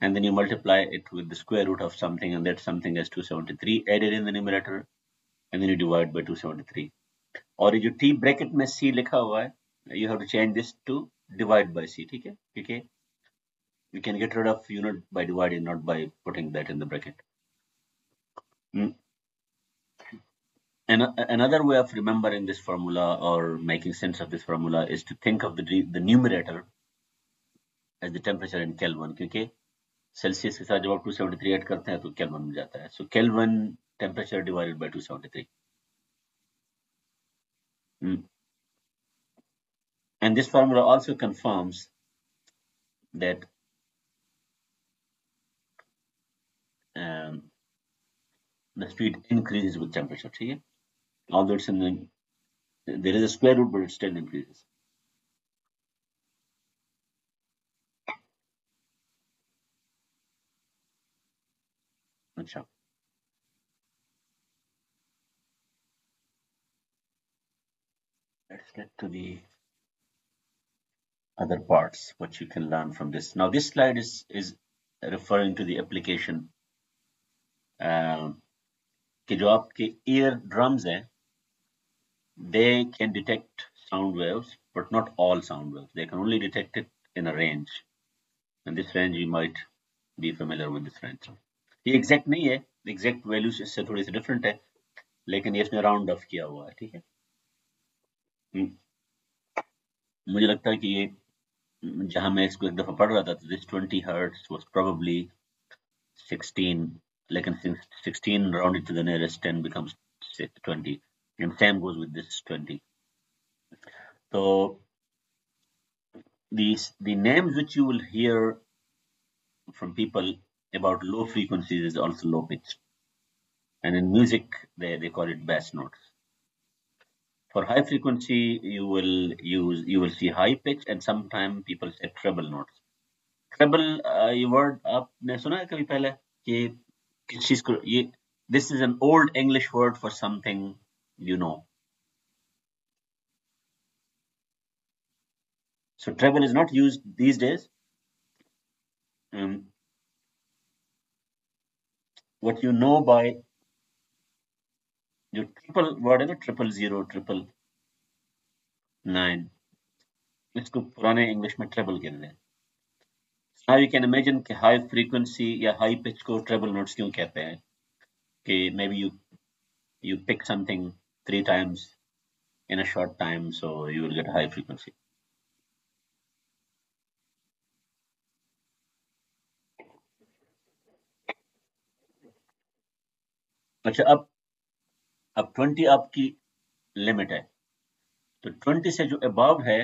and then you multiply it with the square root of something, and that something is 273 added in the numerator, and then you divide by 273. और ये जो T bracket में C लिखा हुआ है, you have to change this to divide by C, ठीक है, क्योंकि you can get rid of unit by dividing, not by putting that in the bracket. And another way of remembering this formula or making sense of this formula is to think of the numerator as the temperature in Kelvin, क्योंकि Celsius के साथ जब आप 273 add करते हैं तो kelvin में जाता है. So Kelvin temperature divided by 273. And this formula also confirms that the speed increases with temperature, ठीक है. Although it's in the there is a square root, but it still increases. Acha. Let's get to the other parts, what you can learn from this. Now, this slide is referring to the application कि जो आपके ear drums हैं, they can detect sound waves, but not all sound waves. They can only detect it in a range. And this range you might be familiar with this range. ये exact नहीं है, exact values इससे थोड़ी सी different है, लेकिन ये इसमें round off किया हुआ है, ठीक है? मुझे लगता है कि ये जहां मैं इसको एक दफा पढ़ रहा था, तो this 20 hertz was probably 16, लेकिन 16 rounded to the nearest 10 becomes 20, and same goes with this 20. So the names which you will hear from people about low frequencies is also low pitch, and in music they call it bass notes. For high frequency, you will see high pitch, and sometimes people say treble notes. Treble ये word आपने सुना है कभी पहले कि किस चीज को ये this is an old English word for something you know. So treble is not used these days. What you know by जो triple word है ना, 000, 999, इसको पुराने इंग्लिश में treble कहते हैं. Now you can imagine कि high frequency या high pitch को treble notes क्यों कहते हैं, कि maybe you pick something 3 times in a short time, so you will get high frequency. अच्छा, अब 20 आपकी लिमिट है, तो 20 से जो above है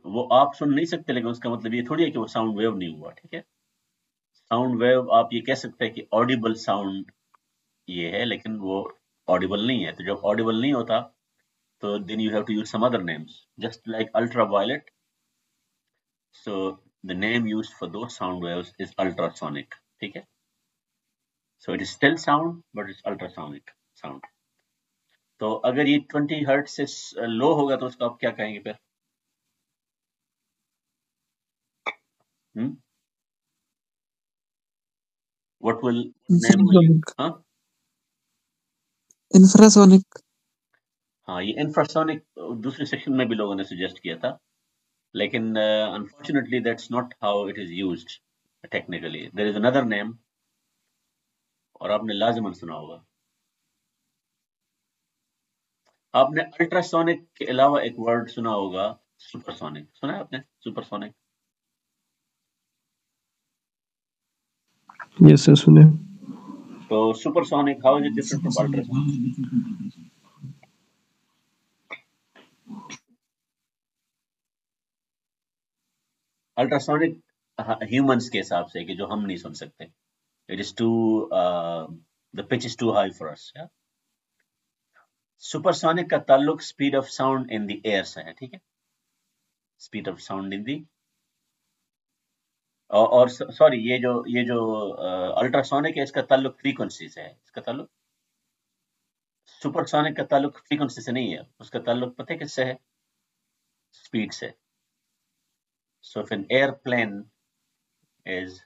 वो आप सुन नहीं सकते, लेकिन उसका मतलब ये थोड़ी है कि वो साउंड वेव नहीं हुआ, ठीक है? साउंड वेव आप ये कह सकते हैं कि ऑडिबल साउंड ये है, लेकिन वो ऑडिबल नहीं है. तो जब ऑडिबल नहीं होता, तो then you have to use some other names, just like ultraviolet. So the name used for those sound waves is ultrasonic, ठीक है? So it is still sound, but it's ultrasonic sound. तो अगर ये 20 hertz से लो होगा तो उसको आप क्या कहेंगे फिर? What will name will you? हाँ, इंफ्रासोनिक. हाँ, ये इंफ्रासोनिक दूसरे सेक्शन में भी लोगों ने सजेस्ट किया था, लेकिन unfortunately that's not how it is used technically. There is another name, और आपने लाजमन सुना होगा. आपने अल्ट्रासोनिक के अलावा एक वर्ड सुना होगा, सुपरसोनिक. सुना है आपने सुपरसोनिक? यस सर, सुने. तो supersonic, how is it different from ultrasonic? Ultrasonic humans के हिसाब से कि जो हम नहीं सुन सकते. It is too the pitch is too high for us. Yeah? Supersonic का ताल्लुक speed of sound in the air से है, ठीक है? Speed of sound in the और सॉरी, ये जो अल्ट्रासोनिक है, इसका ताल्लुक फ्रीक्वेंसी से है. इसका ताल्लुक सुपरसोनिक का ताल्लुक फ्रीक्वेंसी से नहीं है, उसका ताल्लुक पता है किससे है? स्पीड से. So if an airplane is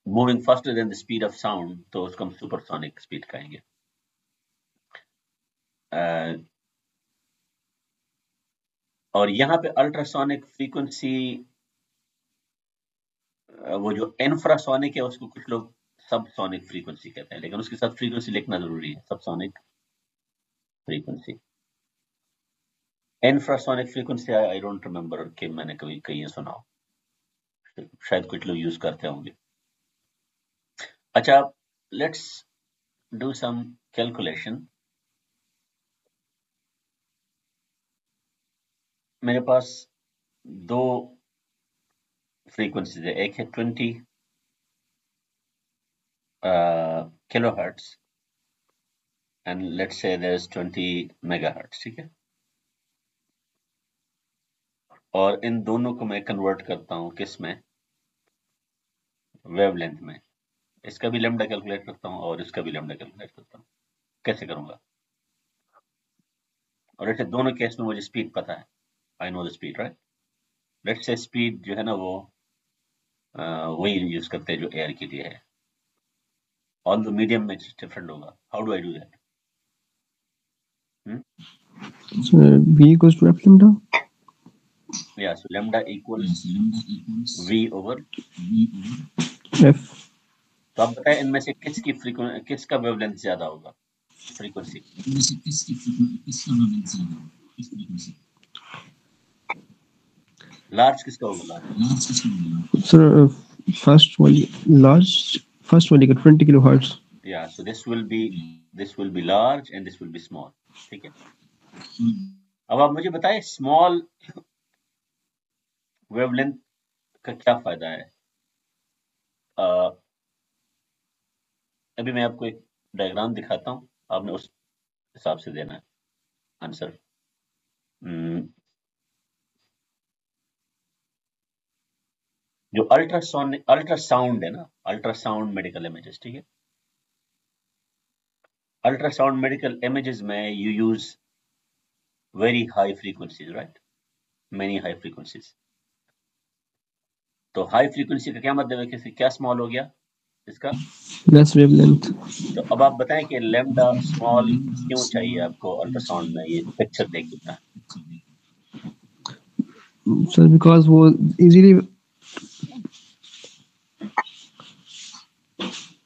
moving faster than the speed of sound, तो उसको हम सुपरसोनिक स्पीड कहेंगे. और यहाँ पे अल्ट्रासोनिक फ्रीक्वेंसी, वो जो इंफ्रासोनिक है उसको कुछ लोग सबसोनिक फ्रीक्वेंसी कहते हैं, लेकिन उसके साथ फ्रीक्वेंसी लिखना जरूरी है. Subsonic frequency, infrasonic frequency I don't remember कि मैंने कभी कहीं सुना हो, शायद कुछ लोग यूज करते होंगे. अच्छा, लेट्स डू सम कैलकुलेशन. मेरे पास दो फ्रीक्वेंसीज है, एक है 20 kilohertz, and let's say there's 20 megahertz, ठीक है? और इन दोनों को मैं कन्वर्ट करता हूँ किस में? वेवलेंथ में। इसका भी लैम्डा कैलकुलेट करता हूँ और इसका भी लैम्डा कैलकुलेट करता हूँ। कैसे करूंगा? और ऐसे दोनों केस में मुझे स्पीड पता है, I know the speed, right? Let's say speed जो है ना वो वही यूज करते हैं जो एयर के लिए है, ऑन द मीडियम में डिफरेंट होगा। How do I do that? So V equals to F lambda. Yeah, so lambda equals V over F. तो आप बताएं इनमें से किसका वेवलेंथ ज्यादा होगा? फ्रीक्वेंसी लार्ज किसका होगा? So first one got 20 kilohertz. Yeah, so this will be large and this will be small, ठीक है? अब आप मुझे बताएं स्मॉल वेवलेंथ का क्या फायदा है? अभी मैं आपको एक डायग्राम दिखाता हूँ, आपने उस हिसाब से देना है आंसर। जो अल्ट्रासाउंड है ना, अल्ट्रासाउंड मेडिकल इमेजेस, ठीक है? अल्ट्रासाउंड मेडिकल इमेजेस में you use very high frequencies, right? Many high frequencies. तो हाई फ्रीक्वेंसी का क्या मतलब है कि क्या स्मॉल हो गया इसका? Less wavelength. तो अब आप बताएं कि लैम्डा स्मॉल क्यों चाहिए आपको अल्ट्रासाउंड में? ये पिक्चर देख कितना है। So because वो easily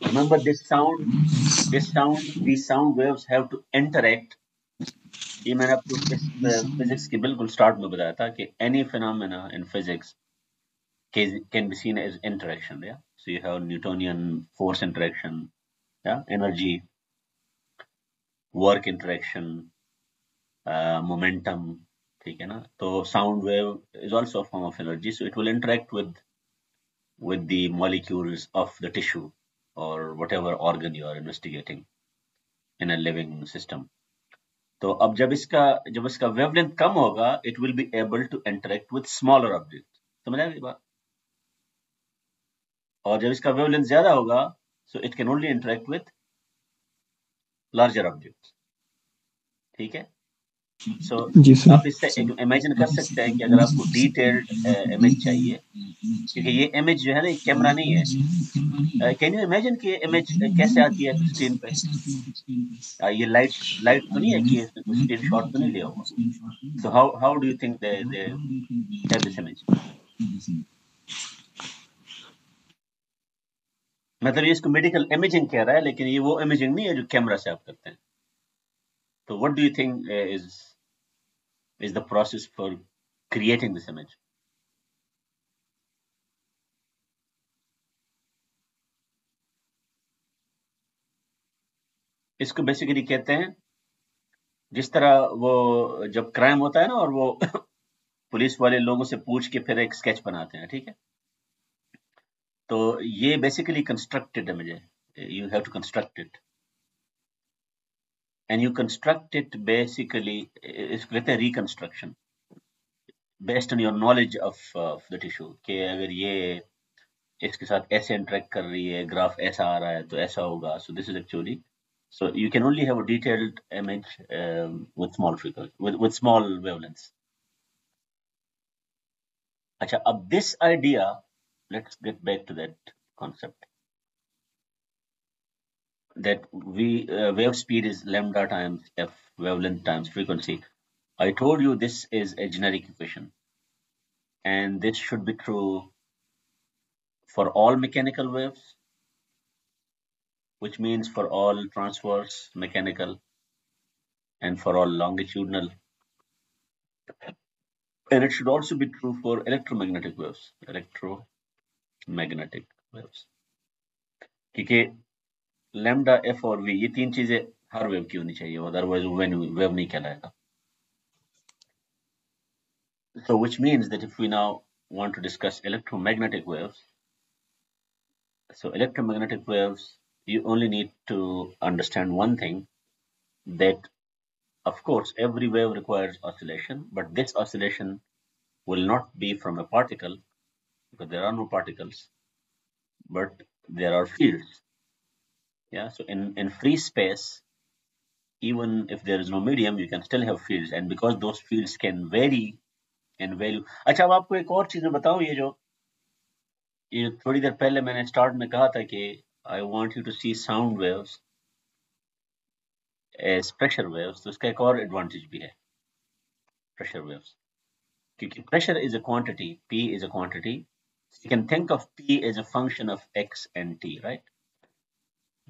Remember these sound waves have to interact. ये मैंने आपको फिजिक्स के बिल्कुल स्टार्ट में बताया था कि any phenomena in physics can be seen as interaction, yeah? So you have Newtonian force interaction, yeah? Energy, work interaction, momentum, ठीक है ना? तो sound wave is also a form of energy, so it will interact with the molecules of the tissue or whatever organ you are investigating in a living system. तो अब जब इसका wavelength कम होगा, it will be able to interact with smaller objects. समझ आया ये बात? और जब इसका वेवलेंथ ज्यादा होगा, so it can only interact with larger objects. ठीक है? So जी सर. आप इससे इमेजिन कर सकते हैं कि अगर आपको डिटेल्ड इमेज चाहिए, क्योंकि ये इमेज जो है ना ये कैमरा नहीं है। कैन यू इमेजिन कि ये इमेज कैसे आती है स्क्रीन पे? ये लाइट तो नहीं है कि स्क्रीन शॉट तो नहीं लिया होगा। So how do you think they have this image? मतलब ये इसको मेडिकल इमेजिंग कह रहा है, लेकिन ये वो इमेजिंग नहीं है जो कैमरा से आप करते हैं। तो what do you think is the process for creating this image? इसको बेसिकली कहते हैं, जिस तरह वो जब क्राइम होता है ना और वो पुलिस वाले लोगों से पूछ के फिर एक स्केच बनाते हैं, ठीक है? तो ये बेसिकली कंस्ट्रक्टेड इमेज है, you have to construct it and you construct it basically, इसको कहते हैं reconstruction based on your knowledge of the tissue, कि अगर ये इसके साथ ऐसे इंटरेक्ट कर रही है, ग्राफ ऐसा आ रहा है तो ऐसा होगा। So this is actually, so you can only have a detailed image with small frequency, with small wavelengths. अच्छा, अब this idea, let's get back to that concept, that wave speed is lambda times f, wavelength times frequency. I told you this is a generic equation, and this should be true for all mechanical waves, which means for all transverse mechanical and for all longitudinal, and it should also be true for electromagnetic waves. क्योंकि lambda, F और we, ये तीन चीजें हर wave की होनी चाहिए, otherwise wave नहीं कहलाएगा. So which means that if we now want to discuss electromagnetic waves, so electromagnetic waves you only need to understand one thing, that of course every wave requires oscillation, but this oscillation will not be from a particle because there are no particles, but there are fields. Yeah, so in free space, even if there is no medium, you can still have fields, and because those fields can vary in value. अच्छा, अब आपको एक और चीज मैं बताऊं, ये थोड़ी देर पहले मैंने स्टार्ट में कहा था कि I want you to see sound waves as pressure waves, तो इसका एक और एडवांटेज भी है प्रेशर वेव्स, क्योंकि pressure is a quantity, P is a quantity. You can think of P as a function of x and t, right?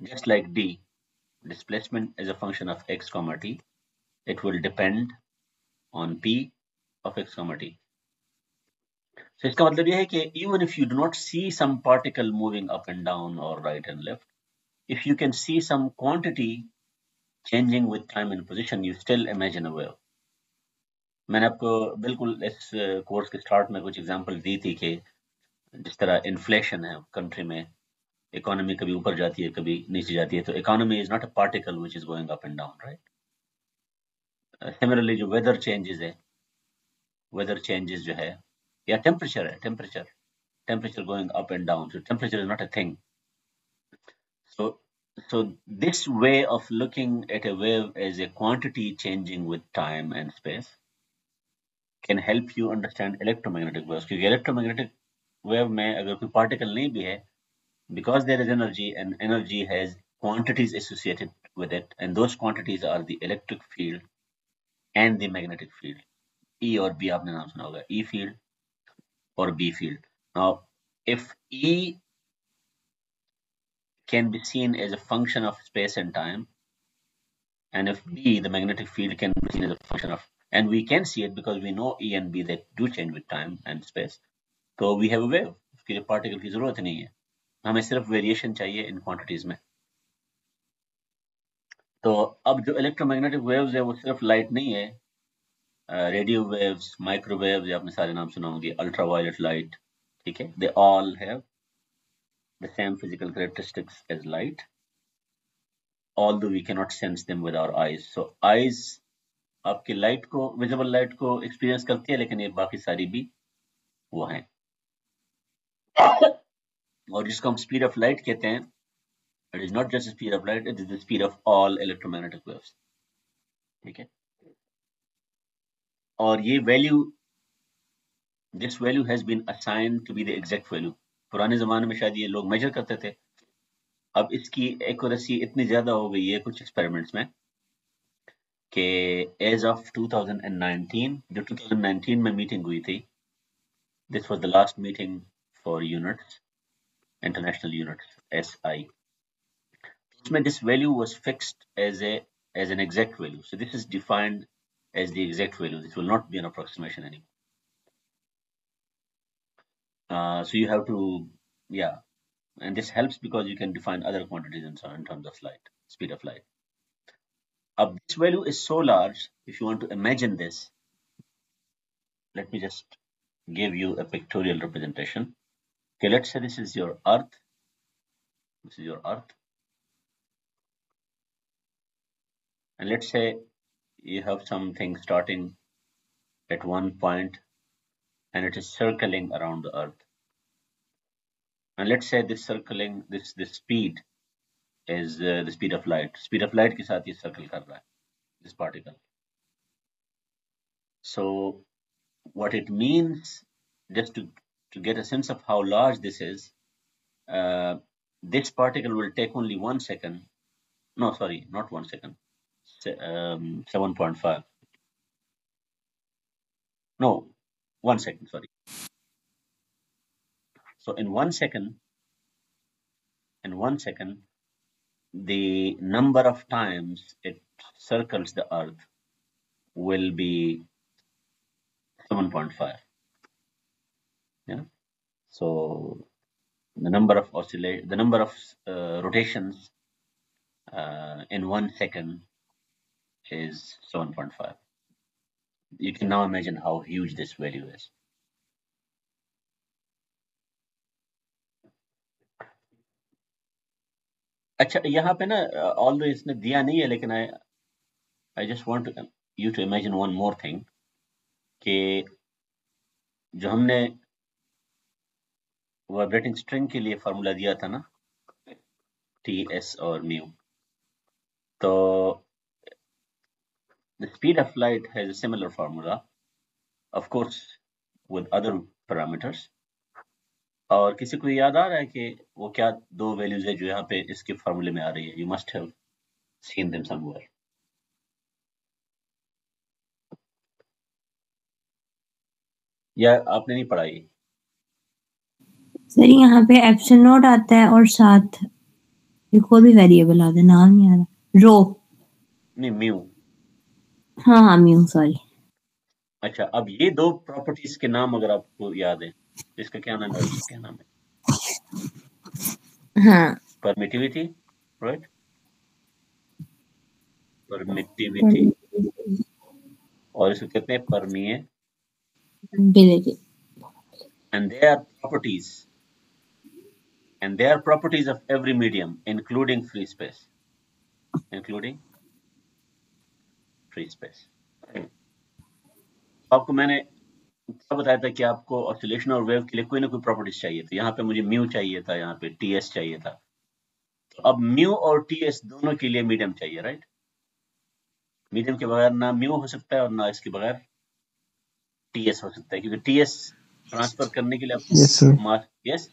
Just like D, displacement is a function of x comma t. It will depend on P of x comma t. So इसका मतलब यह है कि even if you do not see some particle moving up and down or right and left, if you can see some quantity changing with time and position, you still imagine a wave. मैंने आपको बिल्कुल इस course के start में कुछ example दी थी कि जिस तरह इन्फ्लेशन है कंट्री में, इकोनॉमी कभी ऊपर जाती है कभी नीचे जाती है, तो economy is not a particle which is going up and down, right? Similarly जो वेदर चेंजेस है, वेदर चेंजेस जो है, या टेम्परेचर है, temperature going up and down, so temperature is not a thing. So this way of looking at a wave as a quantity changing with time and space can help you understand electromagnetic waves. क्योंकि electromagnetic wave में अगर कोई particle नहीं भी है, because there is energy and energy has quantities associated with it, and those quantities are the electric field and the magnetic field. E और B आपने नाम सुना होगा, E field or B field. Now, if E can be seen as a function of space and time, and if B, the magnetic field, can be seen as a function of, and we can see it because we know E and B that do change with time and space, so we have a wave. उसके लिए particle की जरूरत नहीं है, हमें सिर्फ variation चाहिए इन quantities में. तो अब जो इलेक्ट्रोमैग्नेटिक वेव्स है वो सिर्फ लाइट नहीं है, रेडियो वेव्स, माइक्रोवेव्स, आपने सारे नाम सुना होंगे, अल्ट्रावायलेट लाइट, ठीक है, they all have the same physical characteristics as light, although we cannot sense them with our eyes. So eyes आपकी लाइट को, विजिबल लाइट को एक्सपीरियंस करती है, लेकिन ये बाकी सारी भी वो हैं. और जिसको हम स्पीड ऑफ लाइट कहते हैं, it is not just speed of light, it is the speed of all electromagnetic waves, ठीक है. और ये value, this value has been assigned to be the exact value. पुराने जमाने में शायद ये लोग मेजर करते थे, अब इसकी एक्यूरेसी इतनी ज्यादा हो गई है कुछ एक्सपेरिमेंट्स में कि एज ऑफ 2019, जो 2019 में मीटिंग हुई थी, this was the last meeting for units, international units, SI. उसमें this value was fixed as an exact value. So this is defined as the exact value. This will not be an approximation anymore. So you have to, yeah, and this helps because you can define other quantities and so on in terms of light, speed of light. This value is so large, if you want to imagine this, let me just give you a pictorial representation. Okay, let's say this is your Earth. This is your Earth. And let's say you have something starting at one point and it is circling around the Earth. And let's say this circling, this speed is the speed of light. Speed of light के साथ ये circle कर रहा है, this particle. So what it means, just to get a sense of how large this is, this particle will take only 1 second. No, sorry, not 1 second. 7.5. No, 1 second, sorry. So in 1 second, the number of times it circles the Earth will be 7.5. Yeah. So the number of rotations in 1 second is 7.5. You can now imagine how huge this value is. अच्छा यहाँ पे ना although इसने दिया नहीं है, लेकिन I just want you to imagine one more thing कि जो हमने वाइब्रेटिंग स्ट्रिंग के लिए फार्मूला दिया था ना, ts और mu, तो the speed of light has a similar formula, of course with other parameters. और किसी को याद आ रहा है कि वो क्या दो वैल्यूज है जो यहाँ पे इसके फार्मूले में आ रही है? You must have seen them somewhere. या आपने नहीं पढ़ा ये? सर यहाँ पे एप्सिलॉन नॉट आता है और साथ एक और भी वेरिएबल आता है, नाम नहीं आ रहा, रो. नहीं, म्यू. हाँ म्यू, सॉरी. अच्छा, अब ये दो प्रॉपर्टीज के नाम अगर आपको याद है, इसका क्या नाम है और इसका क्या नाम है? हाँ, परमिटिविटी, राइट? परमिटिविटी, और इसको कहते हैं permeability. and they are properties of every medium, including free space. आपको मैंने क्या बताया था कि आपको ऑसिलेशन और वेव के लिए कोई ना कोई प्रॉपर्टीज चाहिए थी. यहाँ पे मुझे म्यू चाहिए था, यहाँ पे ts चाहिए था. तो अब म्यू और ts दोनों के लिए मीडियम चाहिए, राइट? मीडियम के बगैर ना म्यू हो सकता है और ना इसके बगैर ts हो सकता है, क्योंकि ts ट्रांसफर करने के लिए आपको Yes, sir. मास. यस,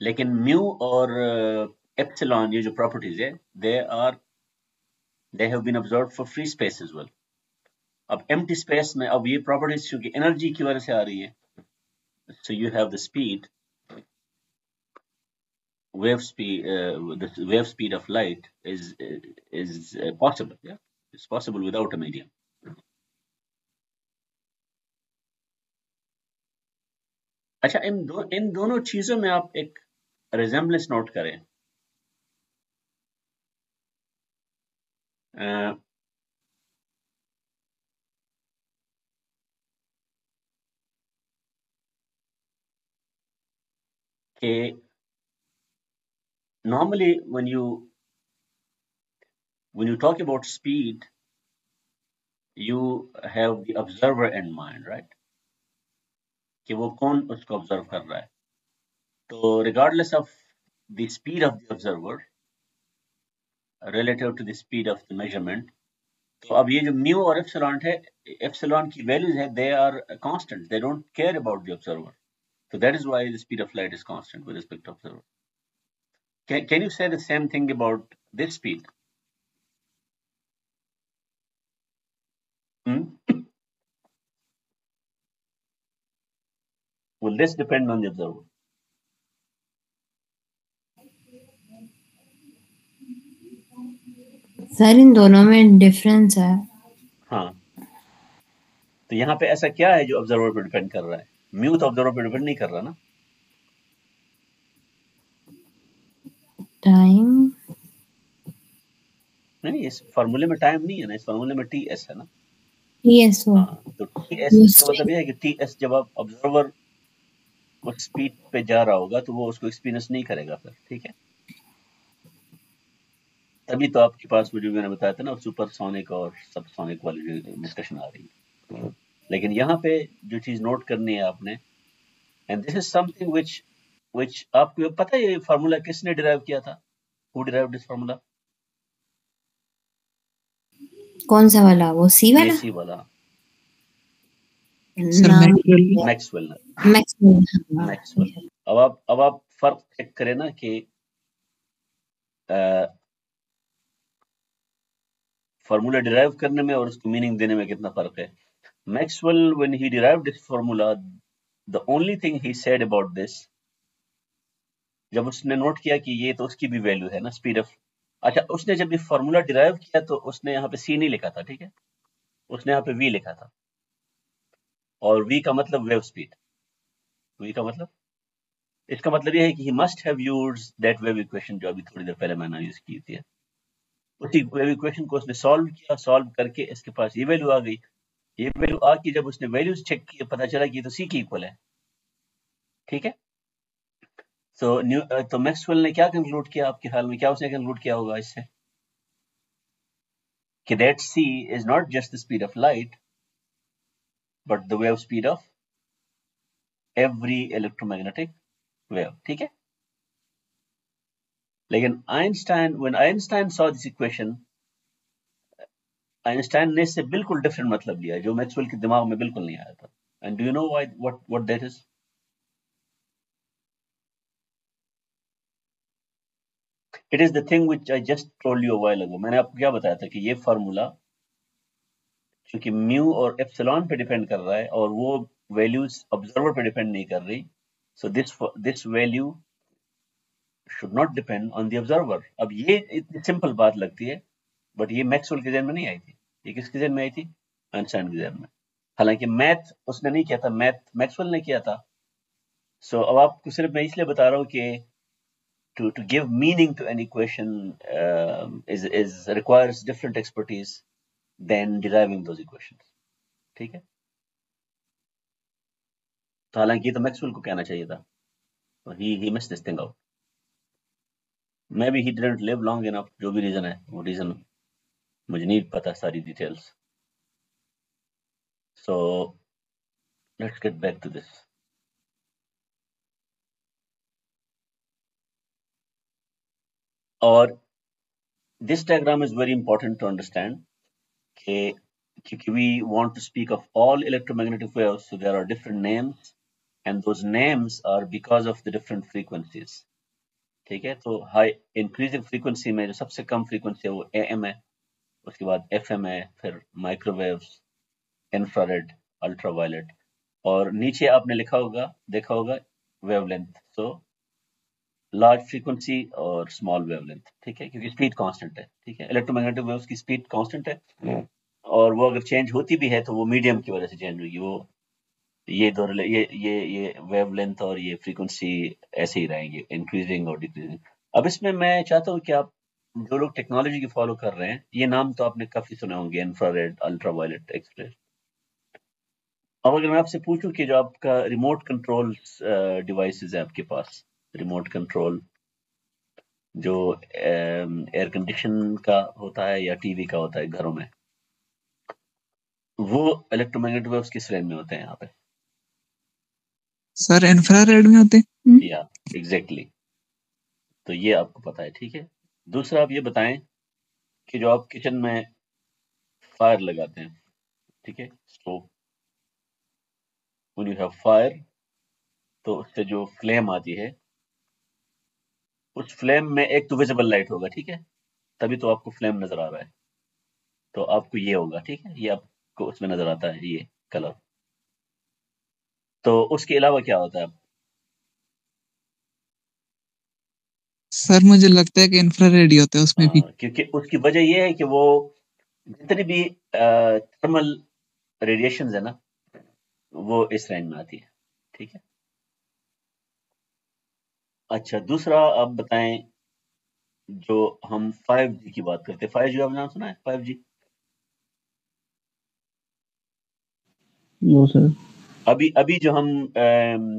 लेकिन म्यू और एप्सिलॉन, ये जो प्रॉपर्टीज है, they have been observed for free space as well. अब empty space में अब ये प्रॉपर्टीज क्योंकि एनर्जी की वजह से आ रही है, so you have the speed, the wave speed of light is possible. Yeah, it's possible without a medium. अच्छा, इन दोनों चीजों में आप एक रिजेम्बलेंस नोट करें. कि normally when you talk about speed, you have the observer in mind, right? कि वो कौन उसको ऑब्जर्व कर रहा है. तो regardless of the speed of the observer relative to the speed of the measurement, तो अब ये जो म्यू और एप्सिलॉन है, एप्सिलॉन की वैल्यूज है, they are constant, they don't care about the observer. So that is why the speed of light is constant with respect to observer. Can you say the same thing about this speed? Will this depend on the observer? Sir इन दोनों में difference है. हाँ, तो यहाँ पे ऐसा क्या है जो ऑब्जर्वर पे डिपेंड कर रहा है? म्यू तो ऑब्जर्वर पे डिपेंड नहीं कर रहा ना. टाइम नहीं, इस फार्मूले में टाइम नहीं है ना, इस फार्मूले में ts है ना. टीएस हो. हाँ, तो ts का मतलब ये है कि ts जब आप ऑब्जर्वर उस स्पीड पे जा रहा होगा तो वो उसको एक्सपीरियंस नहीं करेगा फिर. ठीक है, तभी तो आपके पास वो जो मैंने बताया था ना, सुपरसोनिक और सबसोनिक वाली जो डिस्कशन आ रही है. लेकिन यहाँ पे जो चीज नोट करनी है आपने, and this is something which आपको पता है ये फार्मूला किसने डिराइव किया था? Who derived this formula? कौन सा वाला? वो सी वाला? सी वाला. Sir Maxwell. मैक्सवेल. अब आप फर्क चेक करें ना कि फार्मूला डिराइव करने में और उसको मीनिंग देने में कितना फर्क है. Maxwell, when he derived this formula, the only thing he said about this, जब उसने नोट किया कि ये तो उसकी भी वैल्यू है ना, स्पीड ऑफ. अच्छा, उसने जब ये फार्मूला डिराइव किया तो उसने यहाँ पे c नहीं लिखा था, ठीक है, उसने यहाँ पे v लिखा था. और v का मतलब वेव स्पीड. v का मतलब, इसका मतलब ये है कि he must have used that wave equation जो अभी थोड़ी देर पहले मैंने यूज की थी. उसी वेव इक्वेशन को उसने सॉल्व किया, सॉल्व करके इसके पास ये वैल्यू आ गई. ये वैल्यू आके जब उसने वैल्यूज चेक किए, पता चला कि ये तो सी की इक्वल है. ठीक है, तो मैक्सवेल ने क्या कंक्लूड किया आपके ख्याल में? क्या उसने कंक्लूड किया होगा इससे कि that c is not just the speed of light but the wave speed of every electromagnetic wave. ठीक है, लेकिन when Einstein saw this equation, Einstein ने इससे बिल्कुल डिफरेंट मतलब लिया जो मैक्सवेल के दिमाग में बिल्कुल नहीं आया था. And do you know why what that is? It is the thing which I just told you a while ago. मैंने आपको क्या बताया था कि ये फार्मूला क्योंकि म्यू और एप्सिलॉन पे डिपेंड कर रहा है और वो वैल्यूज ऑब्जर्वर पे डिपेंड नहीं कर रही, so this value should not depend on the observer. अब ये इतनी सिंपल बात लगती है बट ये मैक्सवेल के ज़हन में नहीं आई थी. ये किसके ज़हन में आई थी? आइंस्टाइन के ज़हन में. हालांकि मैथ उसने नहीं किया था, मैथ मैक्सवेल ने किया था. सो अब आपको सिर्फ मैं इसलिए बता रहा हूँ कि to give meaning to an equation is requires different expertise than deriving those equations. ठीक है, तो हालांकि ये तो मैक्सवेल को कहना चाहिए था, he missed this thing out. Maybe he didn't live long enough. जो भी रीजन है वो रीजन मुझे नहीं पता सारी details. So let's get back to this. और this diagram is very important to understand कि we want to speak of all electromagnetic waves, so there are different names and those names are because of the different frequencies. ठीक है, तो high increasing frequency में जो सबसे कम frequency है वो AM है, उसके बाद FM है, फिर माइक्रोवेव्स, इंफ्रारेड, अल्ट्रावायलेट, और नीचे आपने देखा होगा वेवलेंथ. सो लार्ज फ्रीक्वेंसी और स्मॉल वेवलेंथ. ठीक है, क्योंकि स्पीड कांस्टेंट है. ठीक है, इलेक्ट्रोमैग्नेटिक वेव्स की स्पीड कांस्टेंट है और वो अगर चेंज होती भी है तो वो मीडियम की वजह से चेंज होगी. वो ये वेवलेंथ और ये फ्रीक्वेंसी ऐसे ही रहेंगे, इंक्रीजिंग और डिक्रीजिंग. अब इसमें मैं चाहता हूँ कि आप जो लोग टेक्नोलॉजी की फॉलो कर रहे हैं, ये नाम तो आपने काफी सुने होंगे, इंफ्रारेड, अल्ट्रावायलेट, एक्सरे. अब अगर मैं आपसे पूछूं कि जो आपका रिमोट कंट्रोल डिवाइसेस है आपके पास, रिमोट कंट्रोल जो एयर कंडीशन का होता है या टीवी का होता है घरों में, वो इलेक्ट्रोमैग्नेटिक वेव्स किस रेंज में होते हैं यहाँ पे? सर इंफ्रारेड में होते हैं. या एग्जैक्टली, तो ये आपको पता है. ठीक है, दूसरा आप ये बताएं कि जो आप किचन में फायर लगाते हैं, ठीक है, stove, when you have fire तो उससे जो फ्लेम आती है उस फ्लेम में एक तो विजिबल लाइट होगा. ठीक है, तभी तो आपको फ्लेम नजर आ रहा है. तो आपको ये होगा, ठीक है, ये आपको उसमें नजर आता है ये कलर. तो उसके अलावा क्या होता है? सर मुझे लगता है कि इंफ्रारेड ही होता है उसमें भी. क्योंकि उसकी वजह ये है कि वो जितनी भी थर्मल रेडिएशंस है ना, वो इस रेंज में आती है. ठीक है, अच्छा, दूसरा आप बताएं, जो हम 5G की बात करते हैं, 5G आपने नाम सुना है? 5G no sir. अभी जो हम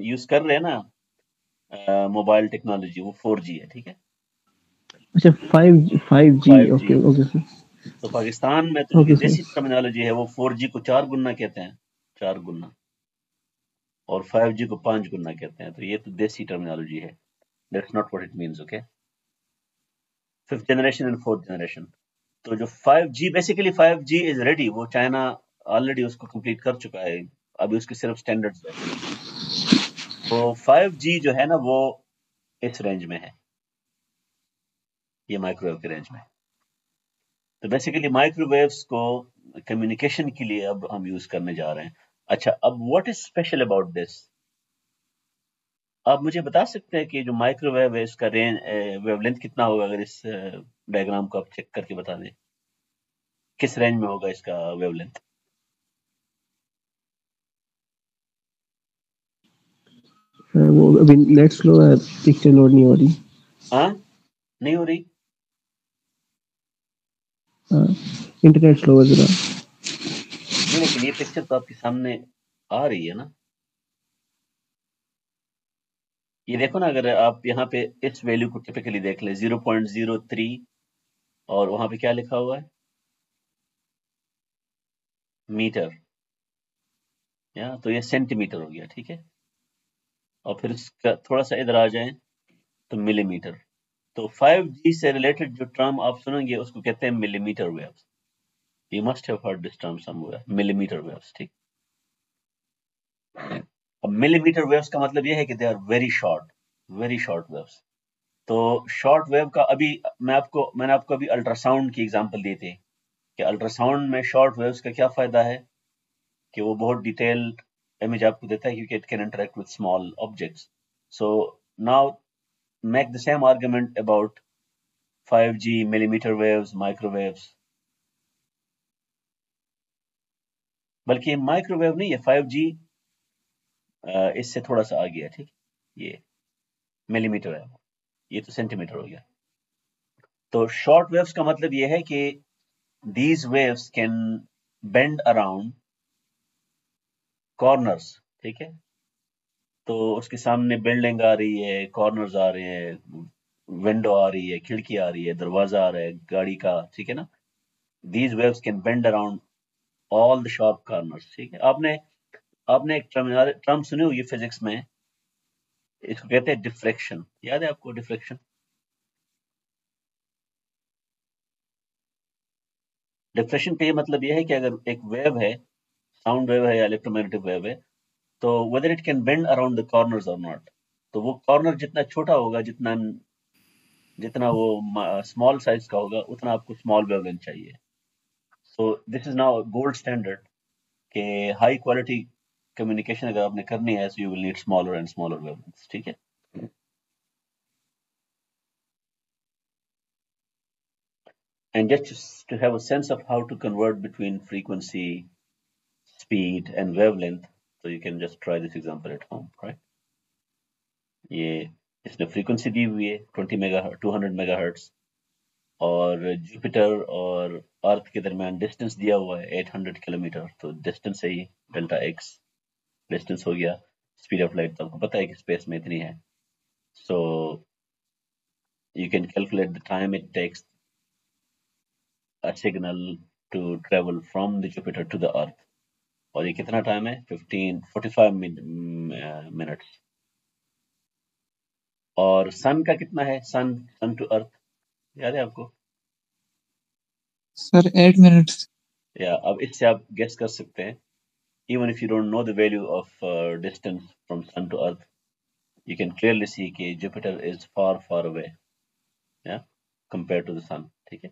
यूज कर रहे हैं ना मोबाइल टेक्नोलॉजी, वो 4G है. ठीक है, अच्छा 5G. Okay okay sir. तो पाकिस्तान में तो Okay, देसी टर्मिनोलॉजी है, वो 4G को 4 गुना कहते हैं, 4 गुना, और 5G को 5 गुना कहते हैं. तो ये तो देसी टर्मिनोलॉजी है. That's not what it means. Okay, 5th generation and 4th generation. तो जो 5G, basically 5G is ready, वो चाइना ऑलरेडी उसको कंप्लीट कर चुका है, अभी उसके सिर्फ स्टैंडर्ड्स है. तो 5G जो है ना वो इस रेंज में है, ये माइक्रोवेव के रेंज में. तो बेसिकली माइक्रोवेव्स को कम्युनिकेशन के लिए अब हम यूज करने जा रहे हैं. अच्छा, अब what is special about this? आप मुझे बता सकते हैं कि जो माइक्रोवेव है इसका रेंज वेवलेंथ कितना होगा? अगर इस डायग्राम को आप चेक करके बता दें, किस रेंज में होगा इसका वेवलेंथ? वो अभी नेट स्लो है, पिक्चर लोड नहीं हो रही. हाँ, नहीं हो रही. इंटरनेट स्लो है जरा. नहीं, लेकिन ये पिक्चर तो आपके सामने आ रही है ना. ये देखो ना, अगर आप यहाँ पे इस वैल्यू को टिपिकली देख ले 0.03 और वहां पे क्या लिखा हुआ है, मीटर, या तो ये सेंटीमीटर हो गया, ठीक है। और फिर इसका थोड़ा सा इधर आ जाए तो मिलीमीटर। तो 5G से रिलेटेड जो टर्म आप सुनेंगे उसको कहते हैं millimetre waves. You must have heard this term somewhere, millimetre waves, ठीक। अब मिलीमीटर वेव्स का मतलब ये है कि they are very short waves. तो शॉर्ट वेव का अभी मैंने आपको अभी अल्ट्रासाउंड की एग्जांपल दी थी कि अल्ट्रासाउंड में शॉर्ट वेव्स का क्या फायदा है कि वो बहुत डिटेल्ड इमेज आपको देता है क्योंकि it can interact with small objects. So now make the same argument about 5G, millimetre waves, microwaves. बल्कि माइक्रोवेव नहीं है, 5G इससे थोड़ा सा आ गया, ठीक। ये मिलीमीटर है, ये तो सेंटीमीटर हो गया। तो शॉर्ट वेव्स का मतलब ये है कि these waves can bend around corners, ठीक है। तो उसके सामने बिल्डिंग आ रही है, कॉर्नर्स आ रहे हैं, विंडो आ रही है, खिड़की आ रही है, दरवाजा आ रहा है गाड़ी का, ठीक है ना। these waves can bend around all the sharp corners, ठीक है। आपने एक टर्म सुनी होगी फिजिक्स में, इसको कहते हैं डिफ्रेक्शन। याद है आपको डिफ्रेक्शन? डिफ्रेक्शन का ये मतलब ये है कि अगर एक वेव है, साउंड वेव है या इलेक्ट्रोमैग्नेटिक वेव है, तो whether it can bend around the corners or not, तो वो कॉर्नर जितना छोटा होगा, जितना वो स्मॉल साइज का होगा, उतना आपको स्मॉल वेवलेंथ चाहिए। So this is now gold standard के हाई क्वालिटी कम्युनिकेशन अगर आपने करनी है, so you will need smaller and smaller wavelengths, ठीक है। And just to have a sense of how to convert between frequency, speed and wavelength, so you can just try this example at home, right? ये इसने frequency दी हुई है 200 megahertz, और Jupiter और अर्थ के दरमियान डिस्टेंस दिया हुआ है 800 किलोमीटर। तो डिस्टेंस है ये डेल्टा एक्स डिस्टेंस हो गया। स्पीड ऑफ लाइट तो आपको पता है कि स्पेस में इतनी है। So you can calculate the time it takes a signal to travel from the Jupiter to the earth, और ये कितना टाइम है 45 मिनट्स। और सन का कितना है, सन टू अर्थ याद है आपको? Sir 8 minutes. या अब इससे आप गेस कर सकते हैं, even if you don't know the value of distance from sun to earth, you can clearly see कि Jupiter is far away, yeah, compared to the sun, ठीक है।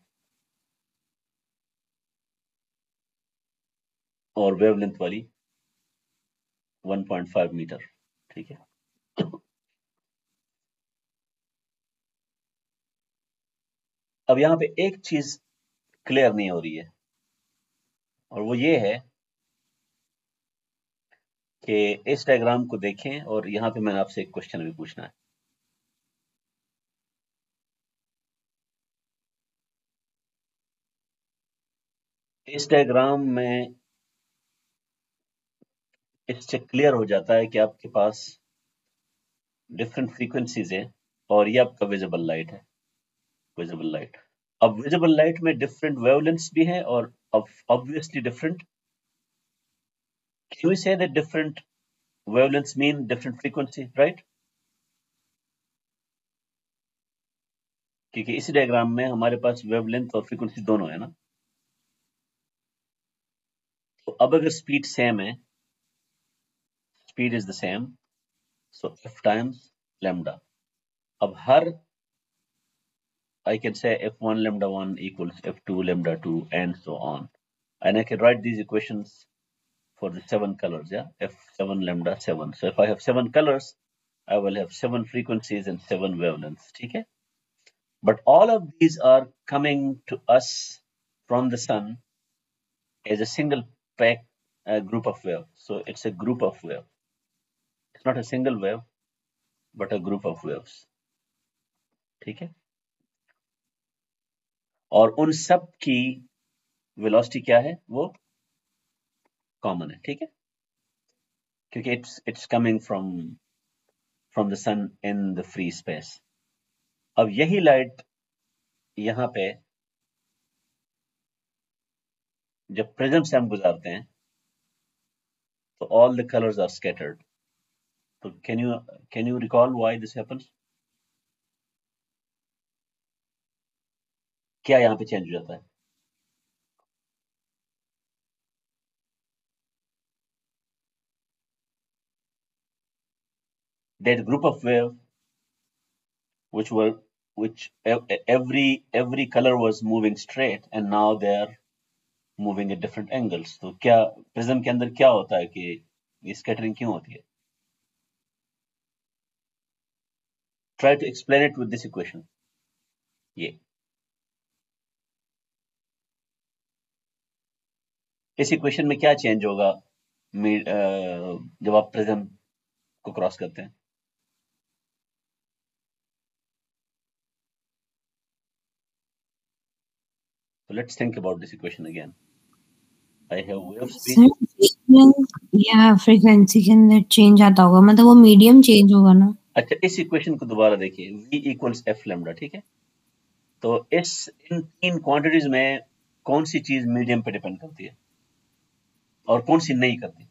और वेवलेंथ वाली 1.5 मीटर, ठीक है। अब यहाँ पे एक चीज क्लियर नहीं हो रही है, और वो ये है कि इस डायग्राम को देखें, और यहाँ पे मैंने आपसे एक क्वेश्चन भी पूछना है। इस डायग्राम में इससे क्लियर हो जाता है कि आपके पास डिफरेंट फ्रीक्वेंसीज है, और ये आपका विजिबल लाइट है, विजिबल लाइट। अब विजिबल लाइट में डिफरेंट वेवलेंथ्स भी हैं, और obviously different. Can we say that different wavelengths mean different frequency, right? क्योंकि इसी डायग्राम में हमारे पास वेवलेंथ और फ्रीक्वेंसी दोनों है ना। तो अब अगर स्पीड सेम है, speed is the same, so f times lambda। अब हर I can say f1 lambda 1 equals f2 lambda 2 and so on, and I can write these equations for the 7 colors, yeah, f7 lambda 7. So if I have 7 colors, I will have 7 frequencies and 7 wavelengths, ठीक है। But all of these are coming to us from the sun as a single pack group of waves. So it's a group of waves. It's not a single wave, but a group of waves. ठीक है। और उन सब की velocity क्या है, वो common है, ठीक है, क्योंकि it's coming from from the sun in the free space. अब यही लाइट यहाँ पे जब प्रिज्म से हम गुजारते हैं तो all the colors are scattered. So can you recall why this happens? क्या यहाँ पे चेंज हो जाता है? That group of wave which every color was moving straight and now they are moving at different angles. तो क्या prism के अंदर क्या होता है कि ये स्कैटरिंग क्यों होती है? Try to explain it with this equation. ये इस इक्वेशन में क्या चेंज होगा जब आप प्रिज्म को क्रॉस करते हैं? So let's think about this equation again. I have wave speed. या फ्रीक्वेंसी के अंदर चेंज आता होगा, मतलब वो मीडियम चेंज होगा ना। अच्छा, इस इक्वेशन को दोबारा देखिए, v इक्वल्स एफ लैम्डा, ठीक है? तो इन तीन क्वांटिटीज में कौन सी चीज मीडियम पे डिपेंड करती है और कौन सी नहीं करती?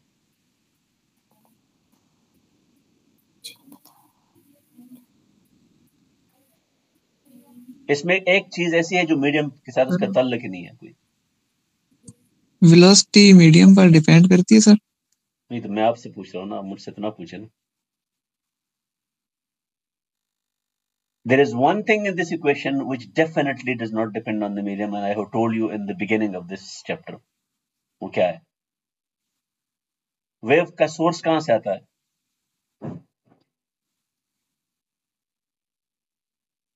इसमें एक चीज ऐसी है जो मीडियम के साथ उसका ताल्लुक ही नहीं है कोई। वेलोसिटी मीडियम पर डिपेंड करती है सर? नहीं तो मैं आपसे पूछ रहा हूँ ना, मुझसे तो ना पूछे ना। There is one thing in this equation which definitely does not depend on the medium, and I have told you in the beginning of this chapter. वो क्या है? वेव का सोर्स कहां से आता है?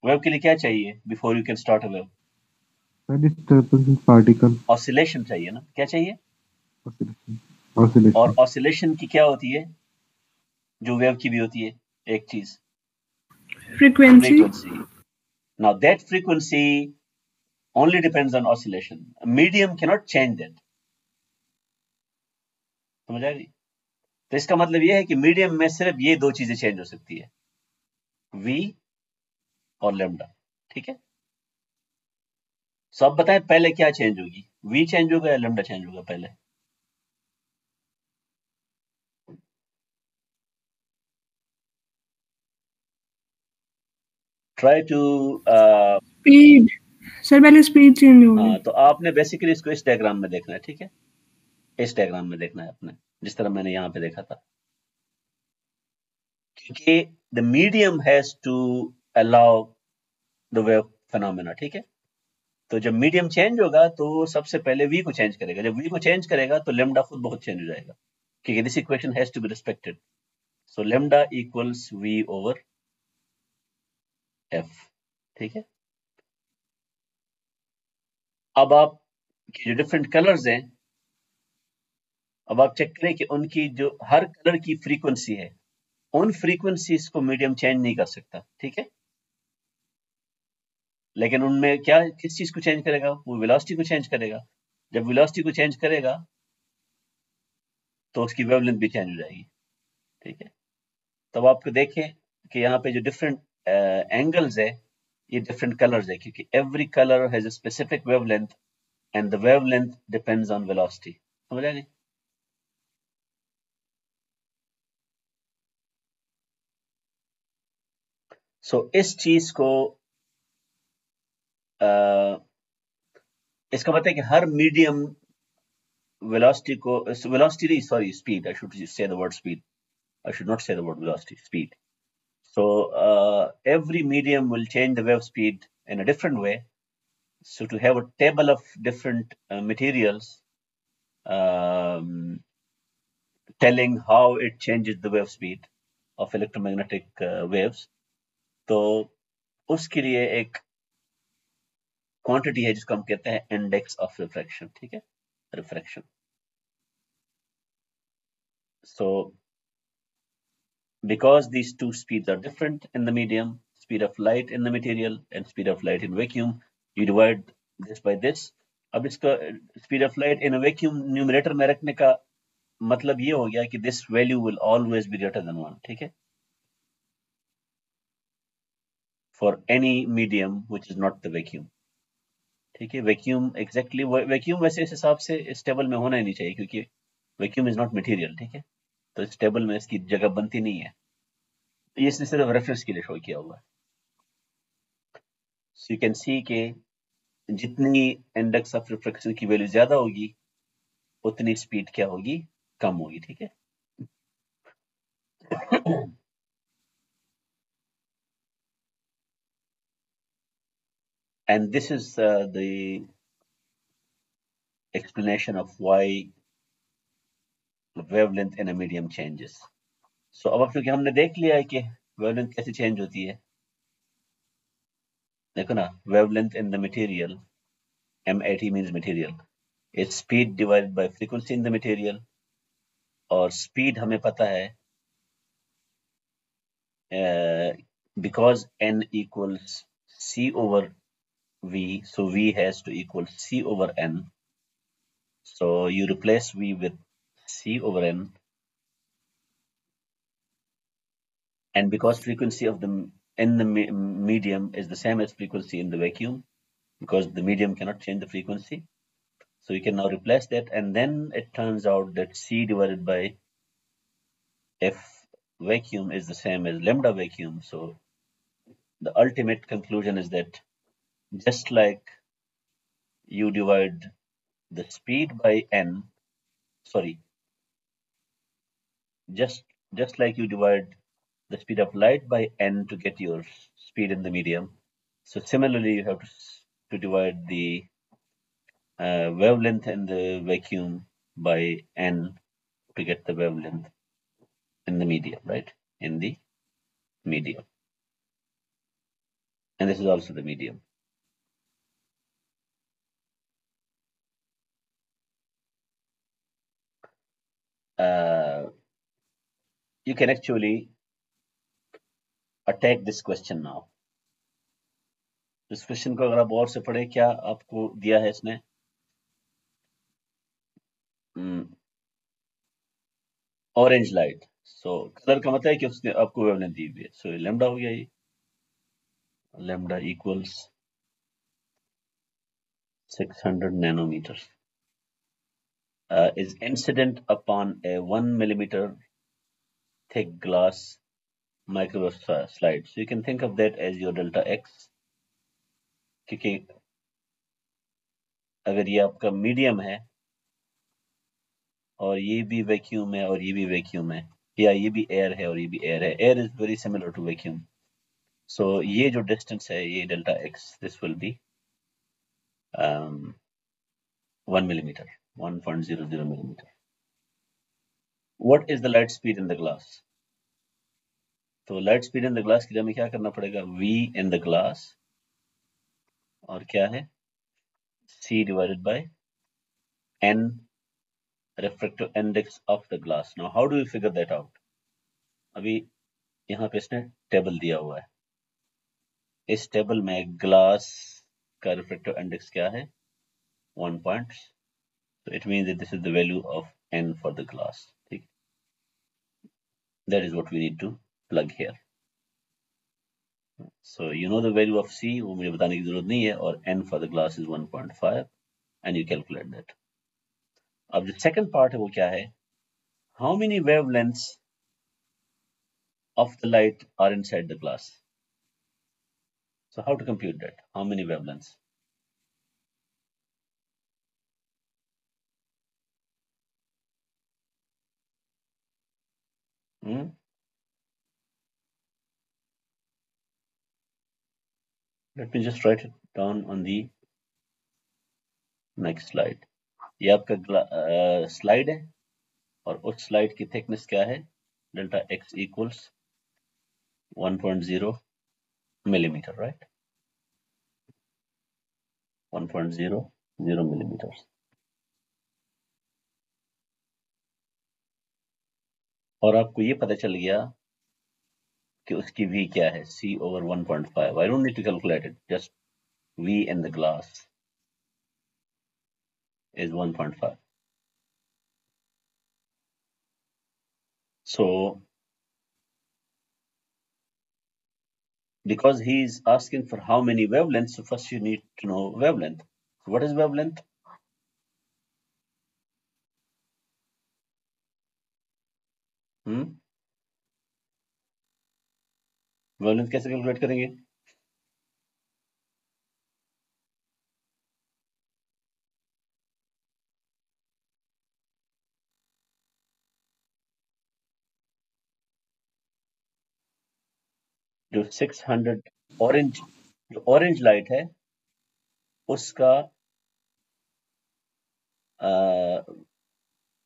वेव के लिए क्या चाहिए before you can start a wave? Disturbance particle, oscillation चाहिए ना? क्या चाहिए? ऑसिलेशन। और ऑसिलेशन की क्या होती है जो वेव की भी होती है? एक चीज, frequency. Now that frequency only depends on oscillation. A medium cannot change that. समझ आ रही? तो इसका मतलब यह है कि मीडियम में सिर्फ ये दो चीजें चेंज हो सकती है, v और लैम्डा, ठीक है? सो अब बताएं पहले क्या चेंज होगी, v चेंज होगा या लैम्डा चेंज होगा? पहले ट्राई टू Speed. सर पहले स्पीड चेंज होगी। तो आपने बेसिकली इसको इस डायग्राम में देखना है, ठीक है? इस डायग्राम में देखना है आपने, जिस तरह मैंने यहां पे देखा था, क्योंकि the medium has to allow the wave phenomena, ठीक है? तो जब मीडियम चेंज होगा तो सबसे पहले v को चेंज करेगा। जब v को चेंज करेगा तो लैम्डा खुद बहुत चेंज हो जाएगा, क्योंकि this equation has to be respected. So lambda equals v over f, ठीक है? अब आप जो डिफरेंट कलर्स हैं, अब आप चेक करें कि उनकी जो हर कलर की फ्रीक्वेंसी है, उन फ्रीक्वेंसीज को मीडियम चेंज नहीं कर सकता, ठीक है? लेकिन उनमें क्या, किस चीज को चेंज करेगा? वो वेलोसिटी को चेंज करेगा। जब वेलोसिटी को चेंज करेगा तो उसकी वेवलेंथ भी चेंज हो जाएगी, ठीक है? तब आपको देखें कि यहाँ पे जो डिफरेंट एंगल्स है, ये डिफरेंट कलर्स है, क्योंकि every colour has a specific wavelength and the wavelength depends on velocity. समझ आ गई? सो इस चीज को इसका मतलब है कि हर मीडियम वेलोसिटी को, वेलोसिटी नहीं, sorry, speed, I should say the word speed, I should not say the word velocity, speed. So every medium will change the wave speed in a different way. So to have a table of different materials telling how it changes the wave speed of electromagnetic waves, तो उसके लिए एक quantity है जिसको हम कहते हैं index of refraction, ठीक है? Refraction. So because these two speeds are different in the medium, speed of light in the material and speed of light in vacuum, you divide this by this. अब इसका speed of light in a vacuum numerator में रखने का मतलब ये हो गया कि this value will always be greater than 1, ठीक है? for any medium which is not the vacuum. ठीक है, वैक्यूम एग्जैक्टली वैक्यूम वैसे इस हिसाब से इस टेबल में होना ही नहीं चाहिए क्योंकि वैक्यूम इज नॉट मटेरियल, ठीक है, तो इस टेबल में इसकी जगह बनती नहीं है, ये इसने सिर्फ रेफरेंस के लिए शो किया हुआ है. सो यू कैन सी के जितनी इंडेक्स ऑफ रिफ्लेक्शन की वैल्यू ज्यादा होगी उतनी स्पीड क्या होगी, कम होगी, ठीक है. And this is the explanation of why wavelength in a medium changes. So अब क्योंकि हमने देख लिया है कि wavelength कैसे change होती है, देखो ना, wavelength in the material, MAT means material, it's speed divided by frequency in the material, और speed हमें पता है because n equals c over v, so v has to equal c over n, so you replace v with c over n, and because frequency of the in the medium is the same as frequency in the vacuum, because the medium cannot change the frequency, so you can now replace that, and then it turns out that c divided by f vacuum is the same as lambda vacuum. So the ultimate conclusion is that just like you divide the speed by n, sorry, just like you divide the speed of light by n to get your speed in the medium, so similarly you have to divide the wavelength in the vacuum by n to get the wavelength in the medium, right? In the medium. And this is also the medium. You can actually attack this question now. इस question को अगर आप और से पढ़े, क्या आपको दिया है इसने, ऑरेंज लाइट, सो कलर का मतलब है कि उसने आपको वेवलेंथ दी हुई है, सो लैम्डा हो गया, ये lambda equals 600 nanometers is incident upon a 1 millimeter thick glass microwave slide. So you can think of that as your delta x, क्योंकि अगर ये आपका मीडियम है और ये भी वैक्यूम है और ये भी वैक्यूम है, या ये भी एयर है और ये भी एयर है, air is very similar to vacuum, so ये जो डिस्टेंस है ये delta X, this will be 1 millimeter, 1.00 millimeter. What is the light speed in the glass? तो light speed in the glass के लिए हमें क्या करना पड़ेगा, v in the glass, और क्या है, c divided by n refractive index of the glass. Now how do we figure that out? अभी यहाँ पे इसने टेबल दिया हुआ है, इस टेबल में ग्लास का रिफ्रैक्टिव इंडेक्स क्या है, 1 point, so it means that this is the value of n for the glass, ठीक, that is what we need to plug here. So you know the value of c, वो मुझे बताने की जरूरत नहीं है, और n for the glass is 1.5 and you calculate that. अब जो second part है वो क्या है, how many wavelengths of the light are inside the glass? So how to compute that, how many wavelengths? Let me just write it down on the next slide. ये आपका slide है और उस slide की थिकनेस क्या है, delta x equals 1.0 millimeter, right? 1.00 millimeters. और आपको ये पता चल गया कि उसकी v क्या है, c over 1.5. I don't need to calculate it, just v in the glass is 1.5. So because he's asking for how many wavelengths, so first you need to know wavelength. So what is wavelength? wavelength कैसे calculate करेंगे? जो 600 orange, जो orange light है उसका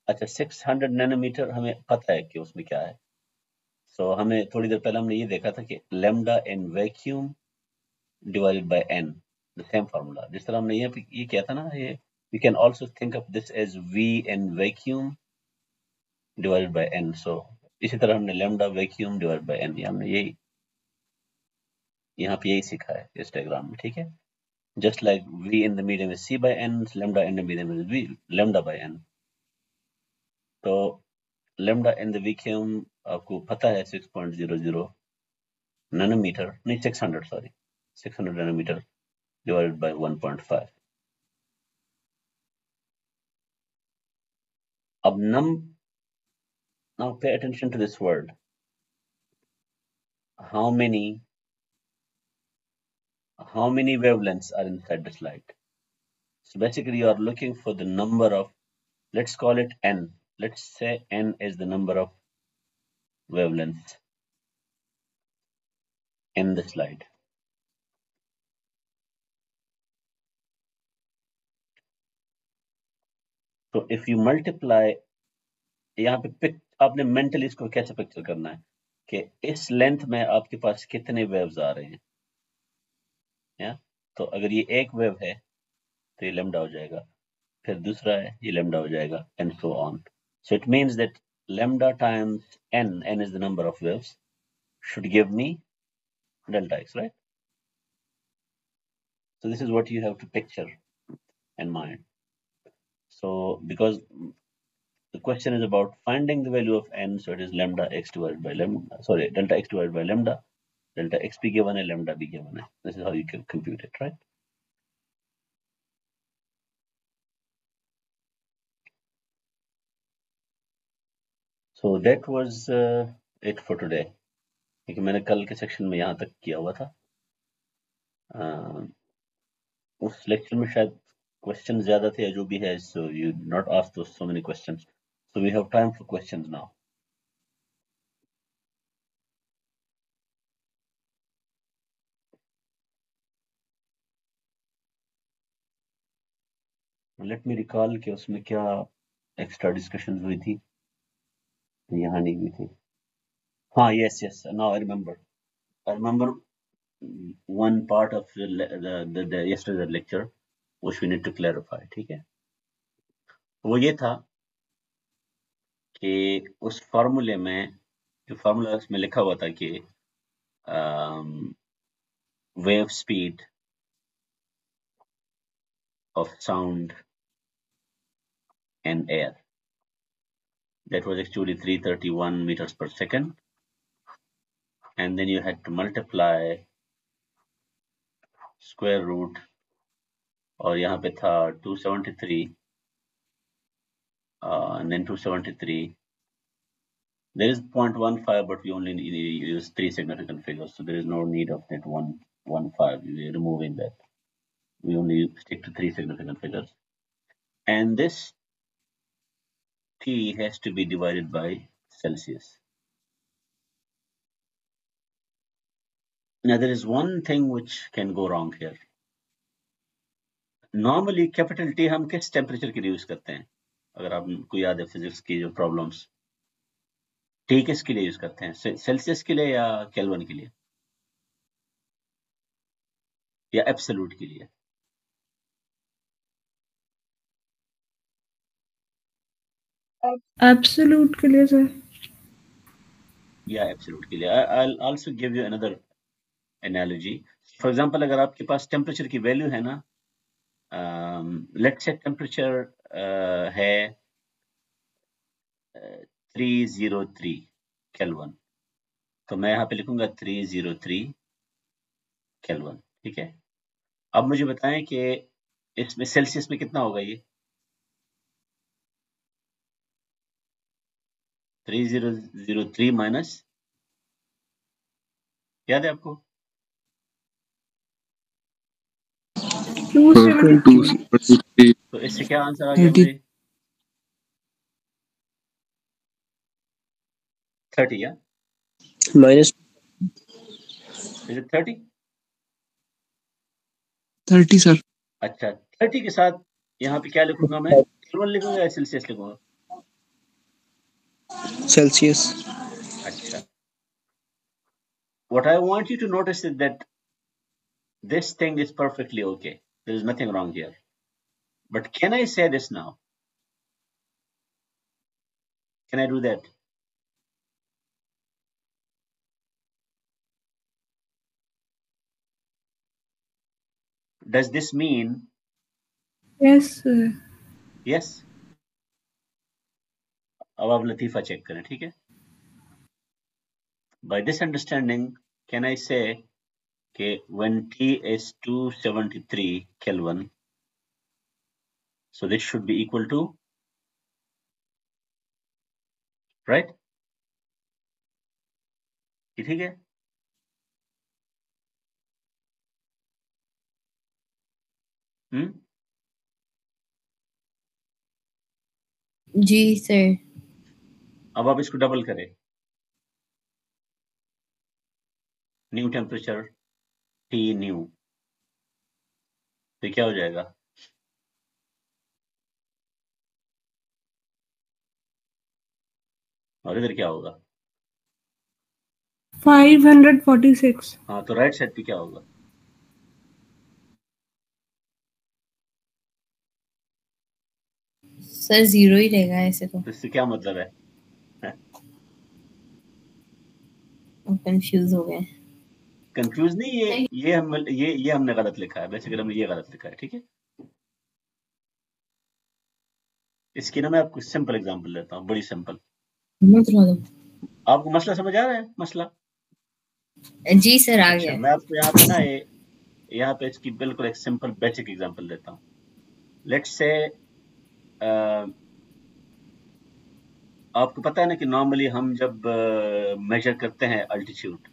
अच्छा 600 nanometre हमें पता है कि उसमें क्या है. सो हमें थोड़ी देर पहले हमने ये देखा था कि lambda in vacuum divided by n, the same formula. जिस तरह हमने ये किया था ना, ये we can also think of this as v in vacuum divided by n. so इसी तरह हमने lambda vacuum divided by n, हमने यही यहाँ पे यही सीखा है इस डायग्राम में. ठीक है, just like v in the medium is c by n, lambda in the medium is v lambda by n. तो lambda in the vacuum आपको पता है 6.00 नैनोमीटर, नहीं 600 सॉरी 600 नैनोमीटर divided by 1.5. अब now pay attention to this word. How many wavelengths are inside this light? So basically you are looking for the number of, let's call it n. Let's say n is the number of wavelengths in this light. So if you multiply, यहाँ पे आपने mentally इसको कैसे picture करना है कि इस length में आपके पास कितने वेव्स आ रहे हैं. या तो अगर ये एक वेव है तो ये लैम्डा हो जाएगा, फिर दूसरा है ये लैम्डा हो जाएगा, and so on. So it means that lambda times n is the number of waves, should give me delta x, right? So this is what you have to picture in mind. So because the question is about finding the value of n, so it is lambda x divided by lambda, sorry, delta x divided by lambda, delta x be given and lambda be given. This is how you can compute it, right? So that was it for today. क्योंकि मैंने कल के section में यहाँ तक किया हुआ था. उस लेक्चर में शायद क्वेश्चन ज्यादा थे या जो भी है, so you not ask those so many questions. So we have time for questions now. Let me recall कि उसमें क्या एक्स्ट्रा डिस्कशन हुई थी, यहाँ नहीं हुई थी. हाँ, yes, now I remember one part of the yesterday's lecture which we need to clarify. ठीक है, वो ये था कि उस फार्मूले में, जो फार्मूला उसमें लिखा हुआ था कि wave speed of sound and air, that was actually 331 meters per second, and then you had to multiply square root, और यहाँ पे था 273 and then 273. There is 0.15, but we only use 3 significant figures, so there is no need of that 1.15. We're removing that. We only stick to 3 significant figures. And this T has to be divided by Celsius. Now there is one thing which can go wrong here. Normally capital T हम किस temperature के लिए use करते हैं? अगर आपको याद है फिजिक्स की जो प्रॉब्लम्स, T किसके लिए यूज करते हैं? सेल्सियस के लिए या केल्विन के लिए या एब्सोल्यूट के लिए? एब्सोल्यूट के लिए सर. या एब्सोल्यूट के लिए. I'll also give you another analogy. For example, अगर आपके पास टेम्परेचर की वैल्यू है ना, let's say टेम्परेचर है 303 केल्विन, तो मैं यहाँ पे लिखूंगा 303 केल्विन, ठीक है। अब मुझे बताएं कि इसमें सेल्सियस में कितना होगा ये 3003 माइनस, याद है आपको 273 273 तो इससे क्या आंसर आ गया 30 मुझे 30 या minus इज इट 30 30 सर अच्छा 30 के साथ यहाँ पे क्या लिखूंगा मैं केल्विन लिखूंगा या सेल्सियस लिखूंगा Celsius. अच्छा what I want you to notice is that this thing is perfectly okay, there is nothing wrong here, but can I say this now, can I do that does this mean yes sir. yes अब आप लतीफ़ा check करें ठीक है by this understanding can I say okay when T is 273 Kelvin so this should be equal to right ये ठीक है जी sir अब आप इसको डबल करें न्यू टेम्परेचर T न्यू तो क्या हो जाएगा और इधर क्या होगा 546 हाँ तो राइट साइड पे क्या होगा सर 0 ही रहेगा ऐसे तो इससे क्या मतलब है कंफ्यूज हो गए कंफ्यूज नहीं ये हमने गलत लिखा है बेसिकली हमने ये गलत लिखा है ठीक है इसकी ना मैं आपको सिंपल एग्जांपल देता हूँ बड़ी सिंपल आपको मसला समझ आ रहा है मसला जी सर आ अच्छा गया मैं आपको यहाँ पे ना यहाँ पे इसकी बिल्कुल एक सिंपल बेसिक एग्जांपल देता हूँ लेट्स से आपको पता है ना कि नॉर्मली हम जब मेजर करते हैं अल्टीट्यूड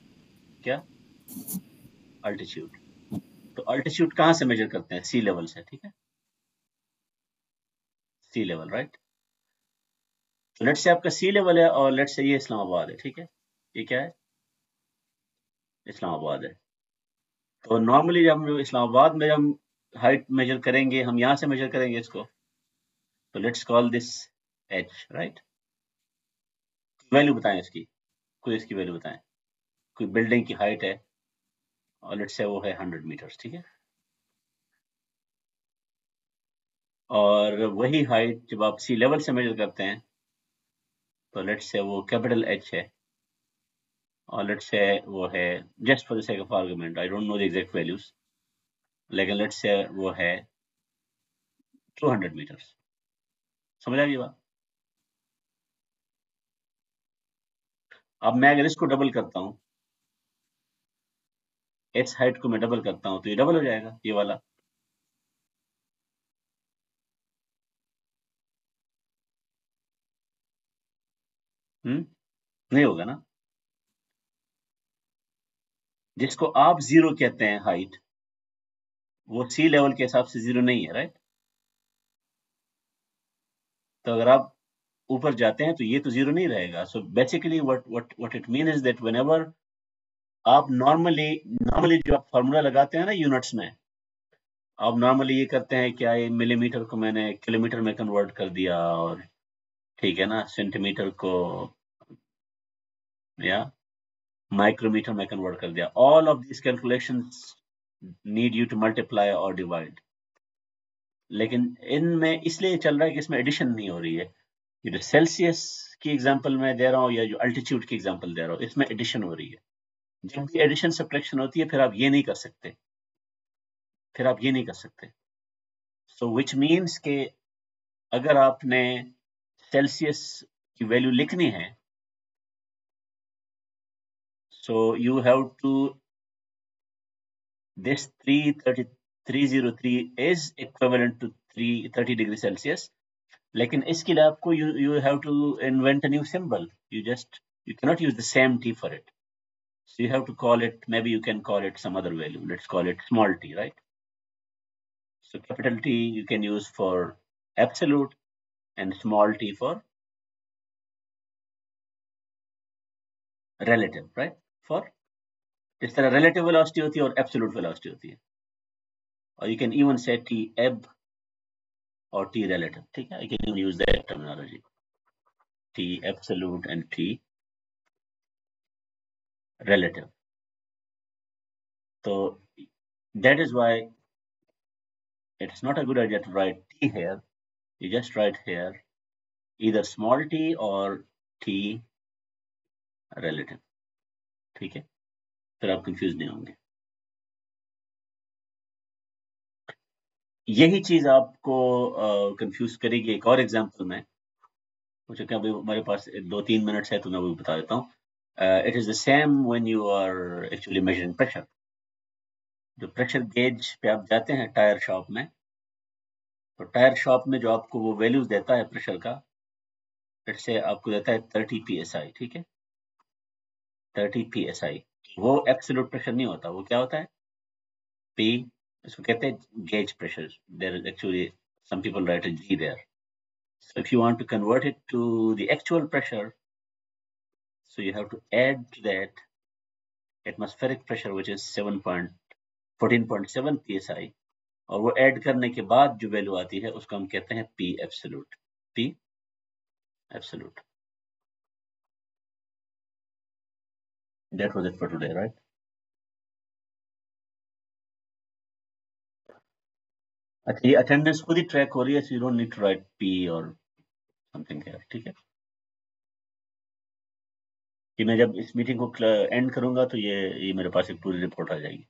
क्या अल्टीट्यूड तो अल्टीट्यूड कहाँ से मेजर करते हैं सी लेवल से ठीक है सी लेवल राइट तो लेट्स से आपका सी लेवल है और लेट्स से ये इस्लामाबाद है ठीक है ये क्या है इस्लामाबाद है तो नॉर्मली जब हम इस्लामाबाद में हम हाइट मेजर करेंगे हम यहाँ से मेजर करेंगे इसको तो let's call this H right value बताएं इसकी कोई इसकी वैल्यू बताएं कोई बिल्डिंग की हाइट है और लेट्स से वो है 100 मीटर्स ठीक है और वही हाइट जब आप सी लेवल से मेजर करते हैं तो लेट्स से वो कैपिटल एच है और लेट्स से वो है just for the sake of argument I don't know the exact values लेकिन लेट्स से वो है 200 मीटर्स समझ आ गई बात अब मैं अगर इसको डबल करता हूँ एच हाइट को मैं डबल करता हूँ तो ये डबल हो जाएगा ये वाला नहीं होगा ना जिसको आप जीरो कहते हैं हाइट वो सी लेवल के हिसाब से जीरो नहीं है राइट तो अगर आप ऊपर जाते हैं तो ये तो जीरो नहीं रहेगा so basically what it mean is that whenever आप नॉर्मली जो आप फार्मूला लगाते हैं ना यूनिट्स में आप नॉर्मली ये करते हैं क्या ये मिलीमीटर को मैंने किलोमीटर में कन्वर्ट कर दिया और ठीक है ना सेंटीमीटर को या माइक्रोमीटर में कन्वर्ट कर दिया all of this calculations need you to multiply और डिवाइड लेकिन इनमें इसलिए चल रहा है कि इसमें एडिशन नहीं हो रही है ये जो सेल्सियस की एग्जांपल मैं दे रहा हूँ या जो अल्टीट्यूड की एग्जांपल दे रहा हूँ इसमें एडिशन हो रही है जब भी एडिशन सब्ट्रैक्शन होती है फिर आप ये नहीं कर सकते सो विच मीन्स के अगर आपने सेल्सियस की वैल्यू लिखनी है so you have to this 303 is equivalent to 330 degree Celsius. लेकिन इसके लिए आपको you have to invent a new symbol. You cannot use the same T for it. So you have to call it, maybe you can call it some other value. Let's call it small t, right? So capital T you can use for absolute and small t for relative, right? For जिस तरह relative velocity होती है और absolute velocity होती है. Or you can even say T ebb or T relative. ठीक है? You can even use that terminology. T absolute and T relative. So that is why it's not a good idea to write T here. You just write here either small t or T relative. ठीक है? फिर आप confuse नहीं होंगे. यही चीज आपको confuse करेगी एक और एग्जांपल में, मुझे क्या अभी हमारे पास 2-3 मिनट्स है तो मैं वो बता देता हूँ. It is the same when you are actually measuring pressure. जो प्रेशर गेज पे आप जाते हैं टायर शॉप में, तो टायर शॉप में जो आपको वो वैल्यूज देता है प्रेशर का, लेट्स से आपको देता है 30 psi. ठीक है? 30 psi. वो एब्सोल्यूट प्रेशर नहीं होता, वो क्या होता है? P, इसको कहते हैं gauge pressure. There is actually some people write a G there. So if you want to convert it to the actual pressure, so you have to add to that atmospheric pressure which is 14.7 psi, और वो add करने के बाद जो value आती है उसको हम कहते हैं P absolute. P absolute. That was it for today, right? अच्छा, ये अटेंडेंस खुद ही ट्रैक हो रही है, so you don't need to write P or something here. ठीक है? कि मैं जब इस मीटिंग को एंड करूंगा तो ये मेरे पास एक पूरी रिपोर्ट आ जाएगी.